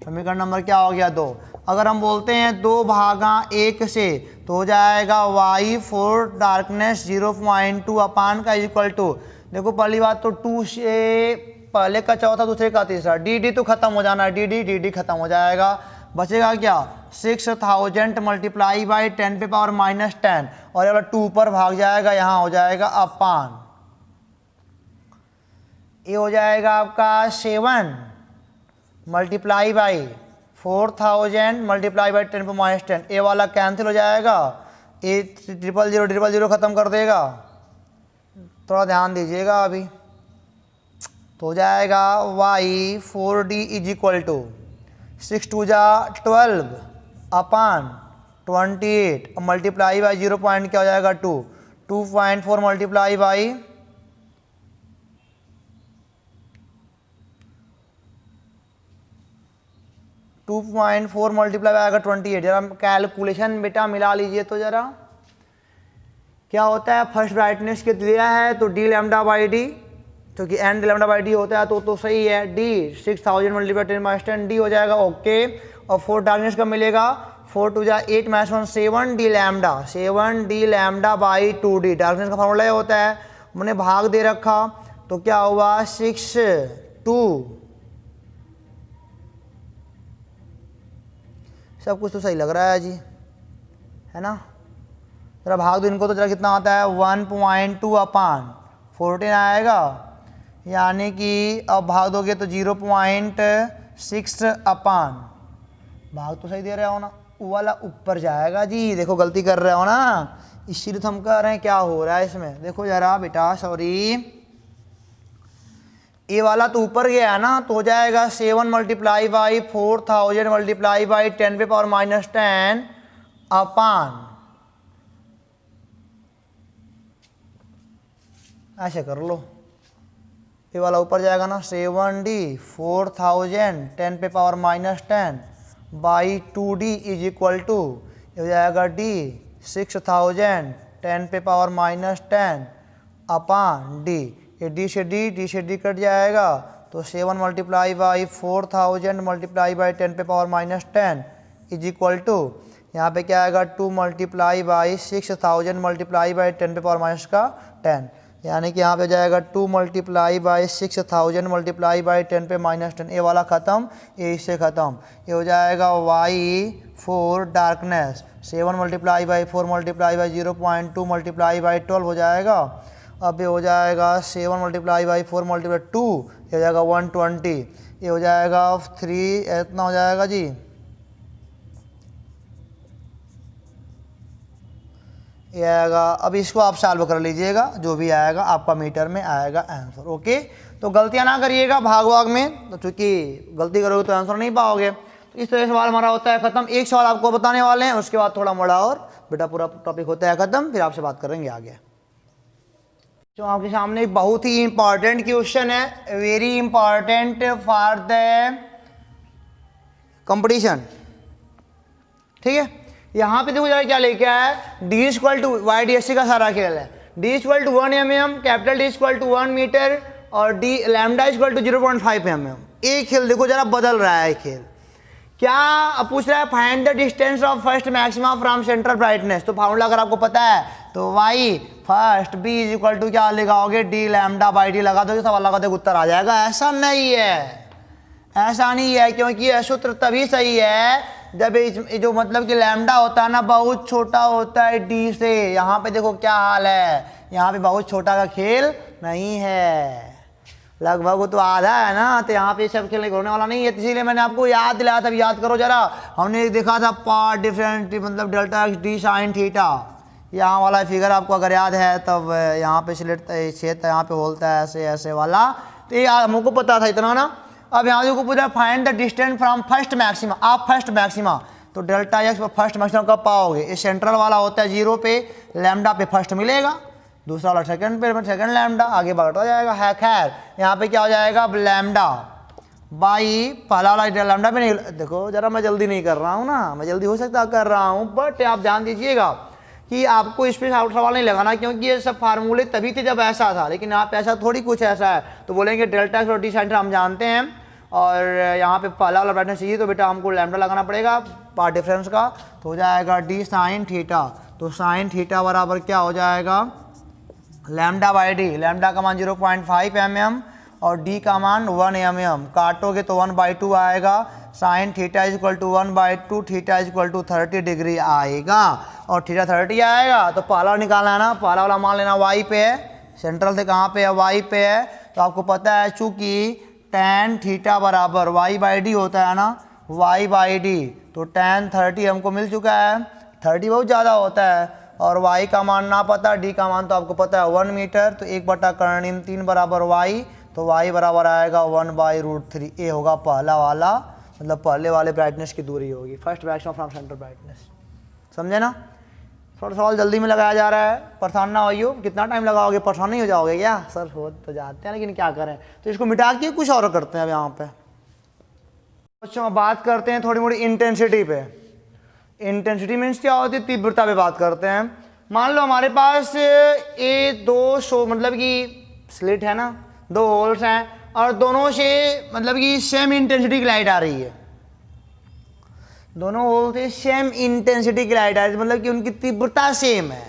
समीकरण नंबर क्या हो गया 2। अगर हम बोलते हैं 2/1 से तो हो जाएगा y 4 डार्कनेस 0.2 अपान का इज इक्वल टू, देखो पहली बात तो 2 से पहले का चौथा, दूसरे का तीसरा, डी डी तो खत्म हो जाना है, डी डी डी डी खत्म हो जाएगा, बचेगा क्या 6000 मल्टीप्लाई बाई 10⁻⁻10 और ये वाला 2 पर भाग जाएगा, यहाँ हो जाएगा अपान, ये हो जाएगा आपका 7 मल्टीप्लाई बाई 4000 मल्टीप्लाई बाई 10⁻10, ए वाला कैंसिल हो जाएगा, ए 000 ख़त्म कर देगा, थोड़ा ध्यान दीजिएगा अभी, तो हो जाएगा y 4d is equal to 6 2 जा 12 अपान 28 मल्टीप्लाई बाई 0 पॉइंट क्या हो जाएगा 2, 2.4 मल्टीप्लाई बाई 2.4 मल्टीप्लाई आएगा 28। जरा कैलकुलेशन बेटा मिला लीजिए तो जरा, क्या होता है फर्स्ट ब्राइटनेस के दिया है तो डी लैम्डा बाई डी, क्योंकि N D lambda by D होता है तो सही है, डी 6000 मल्टीप्लाई 10⁻10 डी हो जाएगा, ओके। और फोर डार्कनेस का मिलेगा 4 2 जा 8 -1 7 D lambda by 2d, darkness का फॉर्मूला होता है, मैंने भाग दे रखा तो क्या हुआ 6 2, सब कुछ तो सही लग रहा है जी, है ना। जरा भाग दो इनको तो जरा कितना आता है 1.2 अपान 14 आएगा, यानी कि अब भाग दोगे तो 0.6 अपान, भाग तो सही दे रहे हो ना, वो वाला ऊपर जाएगा जी, देखो गलती कर रहे हो ना, इसीलिए तो हम कह रहे हैं क्या हो रहा है इसमें, देखो जरा बेटा सॉरी, ये वाला तो ऊपर गया है ना, तो हो जाएगा 7 मल्टीप्लाई बाई 4000 मल्टीप्लाई बाई 10⁻⁻10 अपान, ऐसे कर लो, ये वाला ऊपर जाएगा ना 7d 4000 10⁻⁻10 by 2d is equal to, ये हो जाएगा d 6000 10⁻⁻10 अपान d, ये डी से डी कट जाएगा तो 7 multiply by 4000 multiply by 10⁻⁻10 is equal to, यहाँ पे क्या आएगा 2 मल्टीप्लाई बाई 6000 मल्टीप्लाई बाई 10⁻⁻10, यानी कि यहाँ पे जाएगा 2 मल्टीप्लाई बाई 6000 मल्टीप्लाई बाई 10⁻⁻10, ये वाला ख़त्म, ये इससे ख़त्म, ये हो जाएगा y 4 darkness 7 multiply by 4 multiply by 0.2 multiply by 12 हो जाएगा, अब ये हो जाएगा 7 मल्टीप्लाई बाई 4 मल्टीप्लाई 2, ये हो जाएगा 120, ये हो जाएगा 3, इतना हो जाएगा जी, ये आएगा, अब इसको आप सॉल्व कर लीजिएगा, जो भी आएगा आपका मीटर में आएगा आंसर, ओके। तो गलतियां ना करिएगा भाग भाग में, तो चूंकि गलती करोगे तो आंसर नहीं पाओगे, तो इस तरह सवाल हमारा होता है ख़त्म। एक सवाल आपको बताने वाले हैं, उसके बाद थोड़ा मोड़ा और बेटा पूरा टॉपिक होता है ख़त्म, फिर आपसे बात करेंगे आगे। तो आपके सामने एक बहुत ही इंपॉर्टेंट क्वेश्चन है, very important for the competition, ठीक है। यहाँ पे देखो जरा क्या लेके आया है, डी इक्वल टू YDSC का सारा खेल है, D equal to 1 mm, capital D equal to 1 metre और D lambda equal to 0.5 mm। एक खेल देखो जरा बदल रहा है खेल, क्या अब पूछ रहा है find the distance of first maxima from central brightness, तो फार्मूला अगर आपको पता है तो y first b is equal to क्या लगाओगे डी लैम्डा बाई डी लगा दोगे, सवाल लगा दोगे उत्तर आ जाएगा। ऐसा नहीं है, ऐसा नहीं है, क्योंकि यह सूत्र तभी सही है जब जो मतलब कि लैम्डा होता है ना बहुत छोटा होता है डी से। यहाँ पे देखो क्या हाल है, यहाँ पे बहुत छोटा का खेल नहीं है, लगभग वो तो आधा है ना, तो यहाँ पे सब खेलने होने वाला नहीं है, इसीलिए मैंने आपको याद दिलाया था, याद करो जरा, हमने देखा था पार्ट डिफरेंट मतलब delta x D sine theta, यहाँ वाला फिगर आपको अगर याद है तब यहाँ पे सिलेट क्षेत्र यहाँ पे होता है ऐसे ऐसे वाला, तो ये हमको पता था इतना ना। अब यहाँ देखो पूछा find the distance from first maxima, आप फर्स्ट मैक्सिमा, तो डेल्टा एक्स पर फर्स्ट मैक्सिमा कब पाओगे, ये सेंट्रल वाला होता है 0 पे, लैम्डा पे फर्स्ट मिलेगा, दूसरा वाला सेकंड पे, सेकंड लैम्डा, आगे बढ़ता जाएगा है। खैर यहाँ पे क्या हो जाएगा, अब लैम्डा बाई पहला वाला लैम्डा पे नहीं, देखो जरा मैं जल्दी नहीं कर रहा हूँ ना, मैं जल्दी हो सकता कर रहा हूँ, बट आप ध्यान दीजिएगा कि आपको इस पर सवाल नहीं लगाना, क्योंकि ये सब फार्मूले तभी थे जब ऐसा था, लेकिन आप ऐसा थोड़ी कुछ ऐसा है, तो बोलेंगे डेल्टा एक्स और डी साइन हम जानते हैं, और यहाँ पे पहला वाला ब्राइटनेस चाहिए तो बेटा हमको लैम्डा लगाना पड़ेगा पार्ट डिफरेंस का, तो हो जाएगा डी साइन थीटा, तो साइन थीटा बराबर क्या हो जाएगा लैम्डा बाई डी, लैम्डा का मान 0.5 mm और डी का मान 1 mm। काटोगे तो 1/2 आएगा। Sine theta is equal to 1/2, theta is equal to 30 degree आएगा। और थीटा 30 आएगा तो पहला निकालना है ना, पहला वाला मान लेना वाई पे है, सेंट्रल से कहाँ पे है, वाई पे है। तो आपको पता है चूँकि tan थीटा बराबर y/d होता है ना, y/d, तो tan 30 हमको मिल चुका है। 30 बहुत ज़्यादा होता है और y का मान ना पता, d का मान तो आपको पता है 1 मीटर, तो 1/3 3 बराबर y, तो y बराबर आएगा 1/√3। ये होगा पहला वाला, मतलब पहले वाले ब्राइटनेस की दूरी होगी, first direction from centre brightness. समझे ना? थोड़ा सवाल जल्दी में लगाया जा रहा है, परेशान ना होइयो। कितना टाइम लगाओगे, परेशान नहीं हो जाओगे क्या? सर हो तो जाते हैं लेकिन क्या करें, तो इसको मिटा के कुछ और करते हैं अब यहाँ पे। बच्चों बात करते हैं थोड़ी मोड़ी इंटेंसिटी पे। इंटेंसिटी मीन्स क्या होती है, तीव्रता पे बात करते हैं। मान लो हमारे पास ये दो मतलब कि स्लिट है ना, दो होल्स हैं और दोनों से मतलब कि सेम इंटेंसिटी की लाइट आ रही है। दोनों होल से सेम इंटेंसिटी की लाइट आ रही है, मतलब कि उनकी तीव्रता सेम है,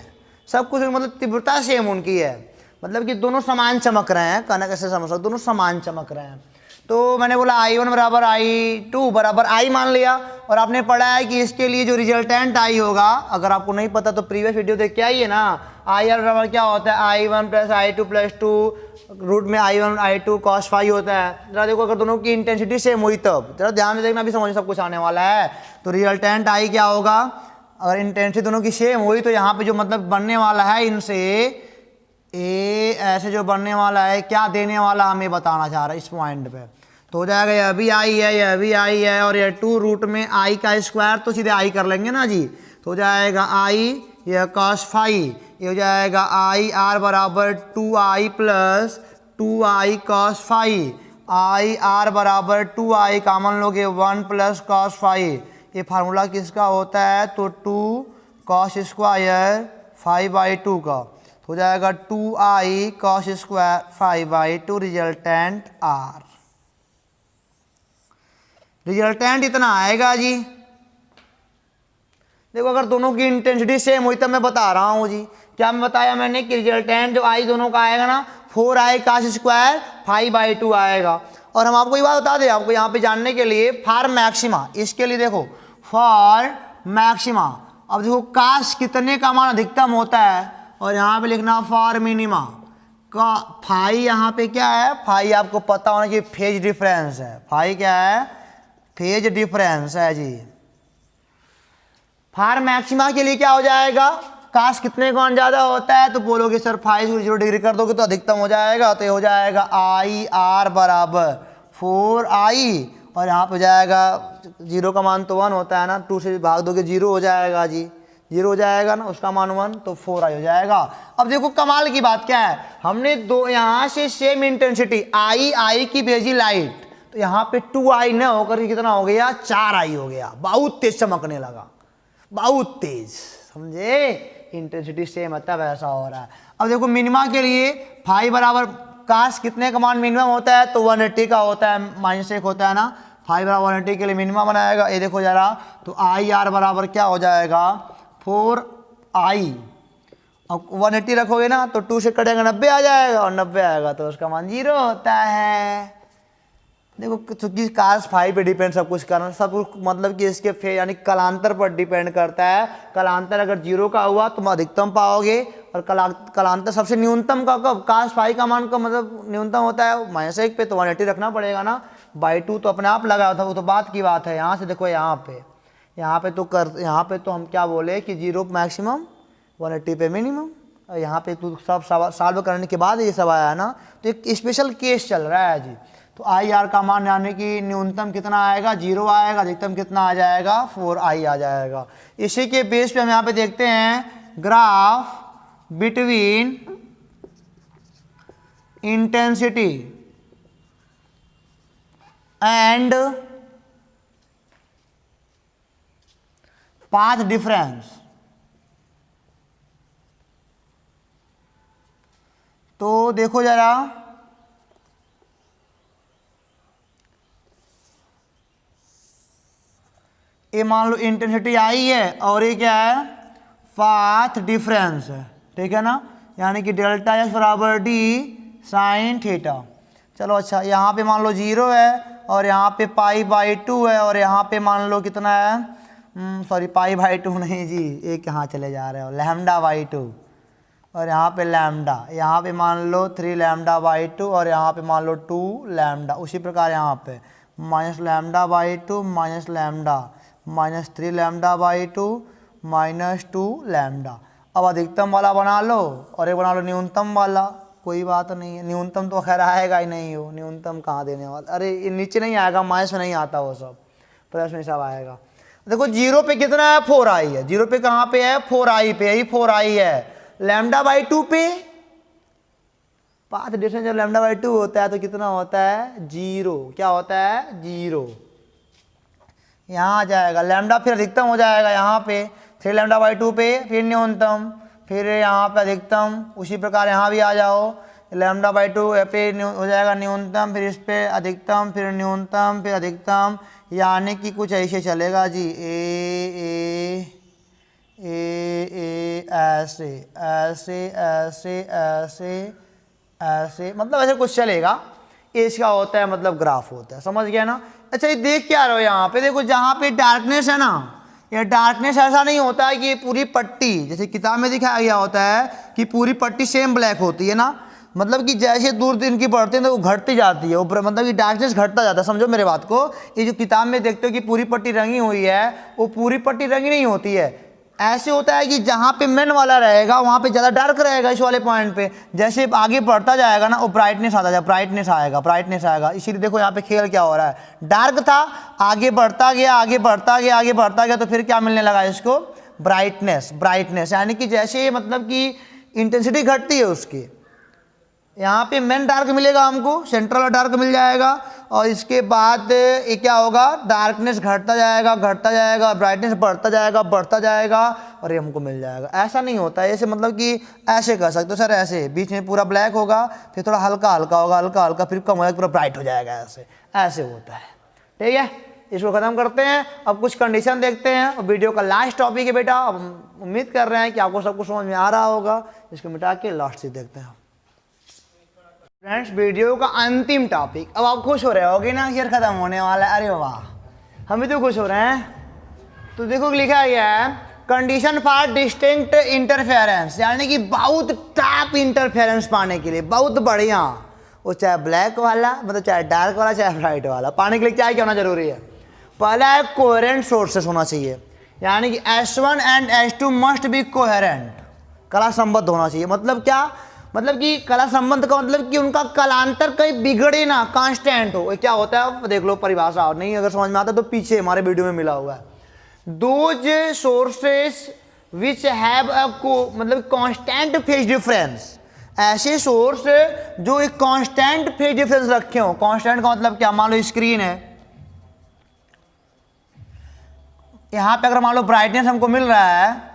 सब कुछ मतलब तीव्रता सेम उनकी है, मतलब कि दोनों समान चमक रहे हैं। कहना कैसे समझ सकते, दोनों समान चमक रहे हैं। तो मैंने बोला I1 बराबर I2 बराबर I मान लिया, और आपने पढ़ा है कि इसके लिए जो रिजल्टेंट I होगा, अगर आपको नहीं पता तो प्रीवियस वीडियो देख के आइए ना। IR बराबर क्या होता है, I1 plus I2 plus 2 root में I1 I2 cos फाई होता है। जरा देखो, अगर दोनों की इंटेंसिटी सेम हुई तब, जरा ध्यान से देखना, भी समझ सब कुछ आने वाला है। तो रिजल्टेंट I क्या होगा, अगर इंटेंसिटी दोनों की सेम हुई तो यहाँ पे जो मतलब बनने वाला है इनसे ए ऐसे जो बनने वाला है, क्या देने वाला हमें बताना चाह रहा है इस पॉइंट पे। तो हो जाएगा यह भी आई है, यह भी आई है, और यह 2 रूट में आई का स्क्वायर, तो सीधे आई कर लेंगे ना जी। तो हो जाएगा आई, यह cos फाई, ये हो जाएगा आई आर बराबर 2i प्लस 2i cos फाई। आई आर बराबर 2i कॉमन लोगे 1 प्लस cos फाई। ये फार्मूला किसका होता है, तो 2 cos स्क्वायर 5/2 का। हो जाएगा 2i cos square 5/2 resultant R. Resultant इतना आएगा जी। देखो अगर दोनों की इंटेंसिटी सेम हुई तब मैं बता रहा हूँ जी। क्या मैं बताया मैंने कि रिजल्टेंट जो आई दोनों का आएगा ना, 4i cos स्क्वायर 5/2 आएगा। और हम आपको ये बात बता दें, आपको यहाँ पे जानने के लिए फॉर मैक्सिमा, इसके लिए देखो फॉर मैक्सिमा, अब देखो काश कितने का मान अधिकतम होता है, और यहाँ पे लिखना फॉर मिनिमा का। फाई यहाँ पे क्या है, फाई आपको पता होना चाहिए फेज डिफरेंस है। फाई क्या है, फेज डिफरेंस है जी। फार मैक्सिमा के लिए क्या हो जाएगा, काश कितने कौन ज़्यादा होता है, तो बोलोगे सर 5 डिग्री कर दोगे तो अधिकतम हो जाएगा। तो ये हो जाएगा आई आर बराबर 4i, और यहाँ पे जाएगा 0 का मान तो 1 होता है ना, 2 से भाग दोगे 0 हो जाएगा जी, 0 हो जाएगा ना, उसका मान 1, तो 4i हो जाएगा। अब देखो कमाल की बात क्या है, हमने दो यहाँ से सेम इंटेंसिटी आई की भेजी लाइट, तो यहाँ पे 2i न होकर कितना हो गया, 4i हो गया। बहुत तेज चमकने लगा, बहुत तेज, समझे? इंटेंसिटी सेम है तब ऐसा हो रहा है। अब देखो मिनिमा के लिए फाई बराबर काश कितने का मान मिनिमम होता है, तो 180 का होता है, -1 होता है ना। फाई बराबर 180 के लिए मिनिमम बनाएगा, ये देखो जरा, तो आई आर बराबर क्या हो जाएगा 4i। अब 180 रखोगे ना तो 2 से कटेगा 90 आ जाएगा, और 90 आएगा तो उसका मान 0 होता है। देखो चूंकि काश फाई पे डिपेंड सब कुछ करना, सब कुछ मतलब कि इसके फे यानी कलांतर पर डिपेंड करता है। कलांतर अगर 0 का हुआ तो अधिकतम पाओगे, और कलांतर सबसे न्यूनतम का कब, काश फाई का मान का मतलब न्यूनतम होता है -1 पे, तो 180 रखना पड़ेगा ना, /2 तो अपने आप लगा था, वो तो बात की बात है। यहाँ से देखो यहाँ पे तो हम क्या बोले कि 0 मैक्सिमम 180 पे मिनिमम, और यहाँ पे तो सब सॉल्व करने के बाद ये सब आया ना, तो एक स्पेशल केस चल रहा है जी। तो आई आर का मान यानी कि न्यूनतम कितना आएगा, 0 आएगा, अधिकतम कितना आ जाएगा, 4i आ जाएगा। इसी के बेस पे हम यहाँ पे देखते हैं graph between intensity and path difference. तो देखो जरा, ये मान लो इंटेंसिटी आई है, और ये क्या है, पाथ डिफरेंस है, ठीक है ना, यानी कि डेल्टा x बराबर d साइन थीटा। चलो अच्छा, यहाँ पे मान लो 0 है और यहाँ पे π/2 है और यहाँ पे मान लो कितना है, सॉरी π/2 नहीं जी, एक यहाँ चले जा रहे हो, λ/2 और यहाँ पे लैम्डा, यहाँ पे मान लो 3λ/2 और यहाँ पे मान लो 2λ। उसी प्रकार यहाँ पे -λ/2 माइनस लैम्डा माइनस 3λ/2 माइनस 2λ। अब अधिकतम वाला बना लो और एक बना लो न्यूनतम वाला, कोई बात नहीं है, न्यूनतम तो खैर आएगा ही नहीं हो, न्यूनतम कहाँ देने वाला, अरे ये नीचे नहीं आएगा, माइनस में नहीं आता वो सब, प्लस में सब आएगा। देखो 0 पे कितना है, 4i है, 0 पे कहाँ पे है, 4i पे, यही 4i है। λ/2 पे पाथ डिस्टेंस जब λ/2 होता है तो कितना होता है, 0, क्या होता है, 0। यहाँ आ जाएगा लैम्डा, फिर अधिकतम हो जाएगा यहाँ पे 3λ/2 पे, फिर न्यूनतम, फिर यहाँ पे अधिकतम। उसी प्रकार यहाँ भी आ जाओ, λ/2 पे हो जाएगा न्यूनतम, फिर इस पे अधिकतम, फिर न्यूनतम, फिर अधिकतम, यानी कि कुछ ऐसे चलेगा जी, ऐसे ऐसे ऐसे ऐसे ऐसे, मतलब ऐसे कुछ चलेगा। इसका होता है मतलब ग्राफ होता है, समझ गया ना। अच्छा ये देख क्या रहे हो यहाँ पे, देखो जहाँ पे डार्कनेस है ना, ये डार्कनेस ऐसा नहीं होता है कि ये पूरी पट्टी, जैसे किताब में दिखाया गया होता है कि पूरी पट्टी सेम ब्लैक होती है ना, मतलब कि जैसे दूर दिन की बढ़ती है तो वो घटती जाती है ऊपर, मतलब कि डार्कनेस घटता जाता है, समझो मेरे बात को। ये जो किताब में देखते हो कि पूरी पट्टी रंगी हुई है, वो पूरी पट्टी रंगी नहीं होती है, ऐसे होता है कि जहाँ पे मेन वाला रहेगा वहाँ पे ज़्यादा डार्क रहेगा इस वाले पॉइंट पे, जैसे आगे बढ़ता जाएगा ना वो ब्राइटनेस आता जाएगा, ब्राइटनेस आएगा। इसीलिए देखो यहाँ पे खेल क्या हो रहा है, डार्क था, आगे बढ़ता गया, आगे बढ़ता गया, आगे बढ़ता गया, तो फिर क्या मिलने लगा इसको, ब्राइटनेस, यानी कि जैसे मतलब कि इंटेंसिटी घटती है उसकी। यहाँ पे मेन डार्क मिलेगा हमको, सेंट्रल डार्क मिल जाएगा, और इसके बाद ये क्या होगा, डार्कनेस घटता जाएगा, ब्राइटनेस बढ़ता जाएगा और ये हमको मिल जाएगा। ऐसा नहीं होता है, ऐसे मतलब कि ऐसे कर सकते हो सर, ऐसे बीच में पूरा ब्लैक होगा, फिर थोड़ा हल्का होगा, फिर कम होगा, पूरा ब्राइट हो जाएगा, ऐसे होता है। ठीक है, इसको ख़त्म करते हैं। अब कुछ कंडीशन देखते हैं और वीडियो का लास्ट टॉपिक है बेटा। अब उम्मीद कर रहे हैं कि आपको सब कुछ समझ में आ रहा होगा, इसको मिटा के लास्ट से देखते हैं फ्रेंड्स, वीडियो का अंतिम टॉपिक। अब आप खुश हो रहे होगे ना, ये खत्म होने वाला है, अरे वाह, हम भी तो खुश हो रहे हैं। तो देखो लिखा गया है कंडीशन फॉर डिस्टिंक्ट इंटरफेरेंस, यानी कि बहुत टॉप इंटरफेरेंस पाने के लिए, बहुत बढ़िया, वो चाहे ब्लैक वाला, मतलब चाहे डार्क वाला, चाहे ब्राइट वाला, पाने के लिए क्या होना जरूरी है, पहला है कोहेरेंट सोर्सेस होना चाहिए, यानी कि S1 and S2 must be coherent, कला संबद्ध होना चाहिए। मतलब क्या, मतलब कि कला संबंध का मतलब कि उनका कलांतर कहीं बिगड़े ना, कांस्टेंट हो। क्या होता है देख लो परिभाषा, और नहीं अगर समझ में आता तो पीछे हमारे वीडियो में मिला हुआ है। Those sources which have a मतलब कांस्टेंट फेज डिफरेंस, ऐसे सोर्स जो एक कांस्टेंट फेज डिफरेंस रखे हो। कांस्टेंट का मतलब क्या, मान लो स्क्रीन है, यहाँ पे अगर मान लो ब्राइटनेस हमको मिल रहा है,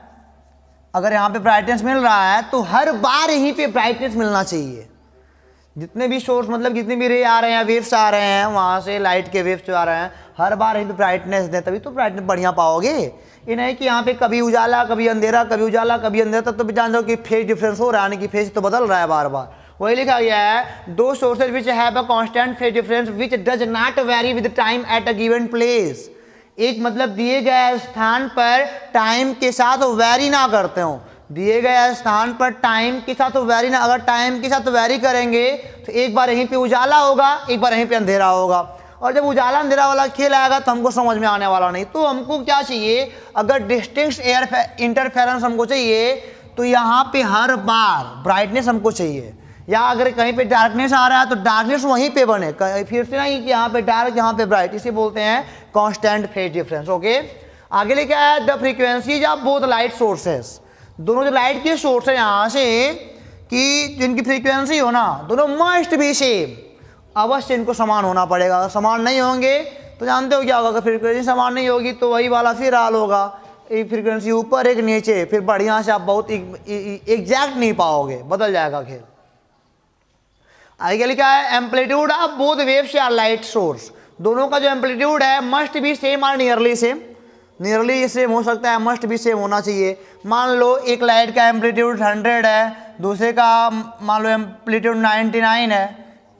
अगर यहाँ पे ब्राइटनेस मिल रहा है तो हर बार यहीं पे ब्राइटनेस मिलना चाहिए। जितने भी सोर्स मतलब जितने भी रे आ रहे हैं, वेव्स आ रहे हैं, वहाँ से लाइट के वेव्स जो आ रहे हैं, हर बार यहीं पे ब्राइटनेस दें, तभी तो ब्राइटनेस बढ़िया पाओगे। ये नहीं कि यहाँ पे कभी उजाला कभी अंधेरा, कभी उजाला कभी अंधेरा, तब तो भी जान दो कि फेज डिफरेंस हो रहा है, यानी कि फेज तो बदल रहा है बार बार। वही लिखा गया है दो sources which have a constant phase difference which does not very with time at a given place. एक मतलब दिए गए स्थान पर टाइम के साथ वेरी ना करते हो, दिए गए स्थान पर टाइम के साथ वेरी ना, अगर टाइम के साथ वेरी करेंगे तो एक बार यहीं पे उजाला होगा, एक बार यहीं पे अंधेरा होगा, और जब उजाला अंधेरा वाला खेल आएगा तो हमको समझ में आने वाला नहीं। तो हमको क्या चाहिए, अगर डिस्टिंक्ट एयर इंटरफेरेंस हमको चाहिए तो यहाँ पे हर बार ब्राइटनेस हमको चाहिए, या अगर कहीं पे डार्कनेस आ रहा है तो डार्कनेस वहीं पे बने, फिर से नहीं कि यहाँ पे डार्क यहाँ पे ब्राइट, इसे बोलते हैं कांस्टेंट फेज डिफरेंस। ओके, आगे लेके आया the frequencies of both light sources, दोनों जो लाइट के सोर्स है यहाँ से कि जिनकी फ्रीक्वेंसी हो ना, दोनों मस्ट भी सेम, अवश्य इनको समान होना पड़ेगा। अगर समान नहीं होंगे तो जानते हो क्या होगा, अगर फ्रीक्वेंसी समान नहीं होगी तो वही वाला फिर हाल होगा, एक फ्रीक्वेंसी ऊपर एक नीचे, फिर बढ़िया से आप बहुत एग्जैक्ट नहीं पाओगे, बदल जाएगा खेल। आगे लिखा है एम्पलीट्यूड ऑफ बोथ वेव्स या लाइट सोर्स, दोनों का जो एम्पलीट्यूड है मस्ट बी सेम और नियरली सेम, नियरली सेम हो सकता है, मस्ट भी सेम होना चाहिए। मान लो एक लाइट का एम्पलीट्यूड 100 है, दूसरे का मान लो एम्पलीट्यूड 99 है,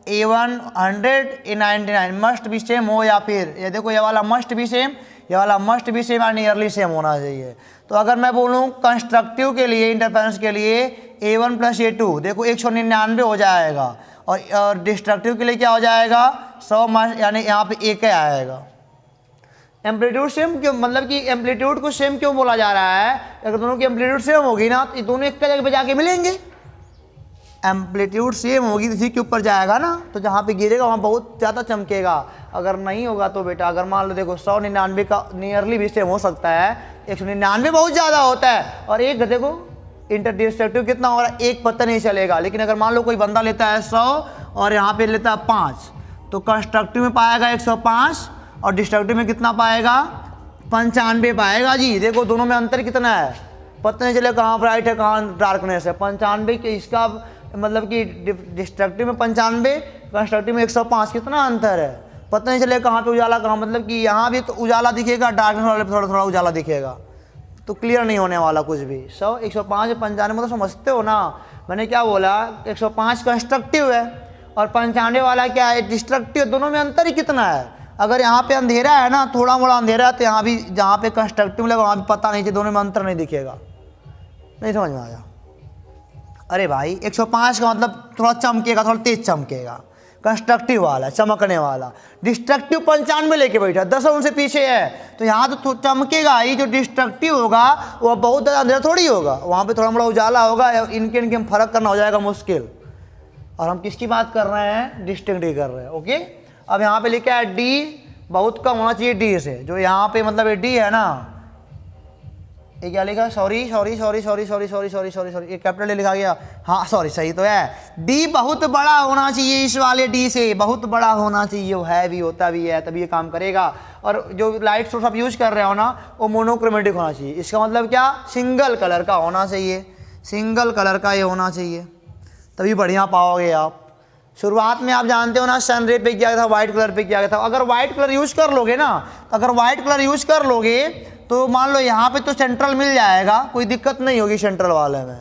A1 100 A 99 मस्ट भी सेम हो, या फिर ये देखो ये वाला मस्ट भी सेम, ये वाला मस्ट भी सेम और नियरली सेम होना चाहिए। तो अगर मैं बोलूँ कंस्ट्रक्टिव के लिए, इंटरफेरेंस के लिए A1 + A2 देखो 199 हो जाएगा, और डिस्ट्रक्टिव के लिए क्या हो जाएगा 100, यानी यहाँ पे एक आएगा। एम्पलीट्यूड सेम क्यों, मतलब कि एम्पलीट्यूड को सेम क्यों बोला जा रहा है? अगर दोनों की एम्पलीट्यूड सेम होगी ना तो ये दोनों एक जगह पे जाके मिलेंगे। एम्पलीट्यूड सेम होगी तो इसी के ऊपर जाएगा ना, तो जहाँ पे गिरेगा वहाँ बहुत ज़्यादा चमकेगा। अगर नहीं होगा तो बेटा, अगर मान लो देखो 199 का नियरली भी सेम हो सकता है, 199 बहुत ज़्यादा होता है, और एक देखो इंटरडिस्ट्रक्टिव कितना हो रहा है, एक पता नहीं चलेगा। लेकिन अगर मान लो कोई बंदा लेता है 100 और यहाँ पे लेता है 5, तो कंस्ट्रक्टिव में पाएगा 105 और डिस्ट्रक्टिव में कितना पाएगा 95 पाएगा जी। देखो दोनों में अंतर कितना है, पता नहीं चले कहाँ ब्राइट है कहाँ डार्कनेस है। 95 के इसका मतलब कि डिस्ट्रक्टिव में 95, कंस्ट्रक्टिव में 105, कितना अंतर है, पता नहीं चले कहाँ पे उजाला कहाँ, मतलब कि यहाँ भी तो उजाला दिखेगा, डार्कनेस वाले पे थोड़ा थोड़ा उजाला दिखेगा, तो क्लियर नहीं होने वाला कुछ भी। 100 105 95 मतलब समझते हो ना, मैंने क्या बोला 105 कंस्ट्रक्टिव है और 95 वाला क्या है डिस्ट्रक्टिव, दोनों में अंतर ही कितना है। अगर यहाँ पे अंधेरा है ना, थोड़ा मोड़ा अंधेरा है, तो यहाँ भी जहाँ पे कंस्ट्रक्टिव लगा वहाँ भी पता नहीं चाहिए, दोनों में अंतर नहीं दिखेगा। नहीं समझ में आया? अरे भाई 105 का मतलब थोड़ा चमकेगा, थोड़ा तेज चमकेगा, कंस्ट्रक्टिव वाला चमकने वाला। डिस्ट्रक्टिव 95 लेके बैठा, 10 उनसे पीछे है, तो यहाँ तो चमकेगा ही। जो डिस्ट्रक्टिव होगा वो बहुत ज़्यादा अंधेरा थोड़ी होगा, वहाँ पे थोड़ा मोड़ा उजाला होगा, इनके में फ़र्क करना हो जाएगा मुश्किल। और हम किसकी बात कर रहे हैं, डिस्टिंक्ट कर रहे हैं। ओके, अब यहाँ पे लिखा है डी बहुत कम होना चाहिए डी से, जो यहाँ पे मतलब ये डी है ना, ये क्या लिखा, सॉरी ये कैपिटल ले लिखा गया, हाँ सॉरी सही तो है। डी बहुत बड़ा होना चाहिए, इस वाले डी से बहुत बड़ा होना चाहिए, वो है भी होता भी है, तभी ये काम करेगा। और जो लाइट सोर्स आप यूज कर रहे हो ना वो मोनोक्रोमेटिक होना चाहिए। इसका मतलब क्या, सिंगल कलर का होना चाहिए, सिंगल कलर का ये होना चाहिए, तभी बढ़िया पाओगे आप। शुरुआत में आप जानते हो ना सन रे पे किया गया था, वाइट कलर पे किया गया था। अगर वाइट कलर यूज कर लोगे ना, अगर वाइट कलर यूज कर लोगे तो मान लो यहाँ पे तो सेंट्रल मिल जाएगा, कोई दिक्कत नहीं होगी सेंट्रल वाले में,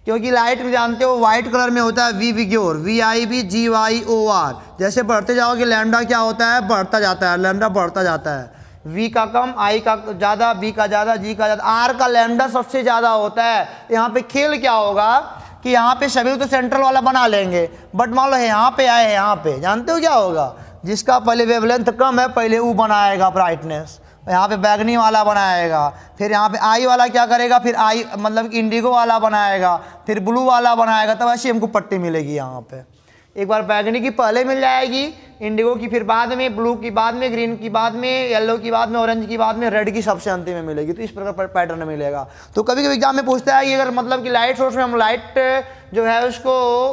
क्योंकि लाइट में जानते हो वाइट कलर में होता है वी विग्योर, VIBGYOR। जैसे बढ़ते जाओगे लैम्डा क्या होता है, बढ़ता जाता है, लैम्डा बढ़ता जाता है, वी का कम, आई का ज़्यादा, बी का ज़्यादा, जी का ज़्यादा, आर का लैम्डा सबसे ज़्यादा होता है। यहाँ पे खेल क्या होगा कि यहाँ पे सभी तो सेंट्रल वाला बना लेंगे, बट मान लो यहाँ पे आए, यहाँ पे जानते हो क्या होगा, जिसका पहले वेवलेंथ कम है पहले वो बनाएगा ब्राइटनेस, यहाँ पे बैगनी वाला बनाएगा, फिर यहाँ पे आई वाला क्या करेगा, फिर आई मतलब इंडिगो वाला बनाएगा, फिर ब्लू वाला बनाएगा, तब ऐसी हमको पट्टी मिलेगी। यहाँ पे एक बार बैगनी की पहले मिल जाएगी, इंडिगो की फिर बाद में, ब्लू की बाद में, ग्रीन की बाद में, येलो की बाद में, ऑरेंज की बाद में, रेड की सबसे अंतिम में मिलेगी। तो इस प्रकार पैटर्न मिलेगा। तो कभी कभी एग्जाम में पूछता है कि अगर मतलब कि लाइट सोर्स में हम लाइट जो है उसको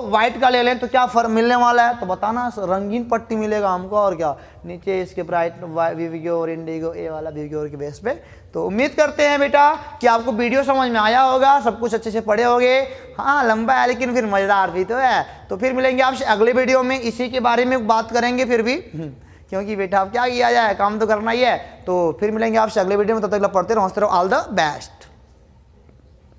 वाइट का ले लें तो क्या फर्क मिलने वाला है, तो बताना, रंगीन पट्टी मिलेगा हमको और क्या, नीचे इसके ब्राइट विग्योर, इंडिगो, ए वाला विग्योर के बेस पे। तो उम्मीद करते हैं बेटा कि आपको वीडियो समझ में आया होगा, सब कुछ अच्छे से पढ़े होंगे। हाँ लंबा है लेकिन फिर मज़ेदार भी तो है। तो फिर मिलेंगे आपसे अगले वीडियो में, इसी के बारे में बात करेंगे फिर भी, क्योंकि बेटा अब क्या किया जाए, काम तो करना ही है। तो फिर मिलेंगे आपसे अगले वीडियो में, तब तक पढ़ते रहो, हंसते रहो। All the best.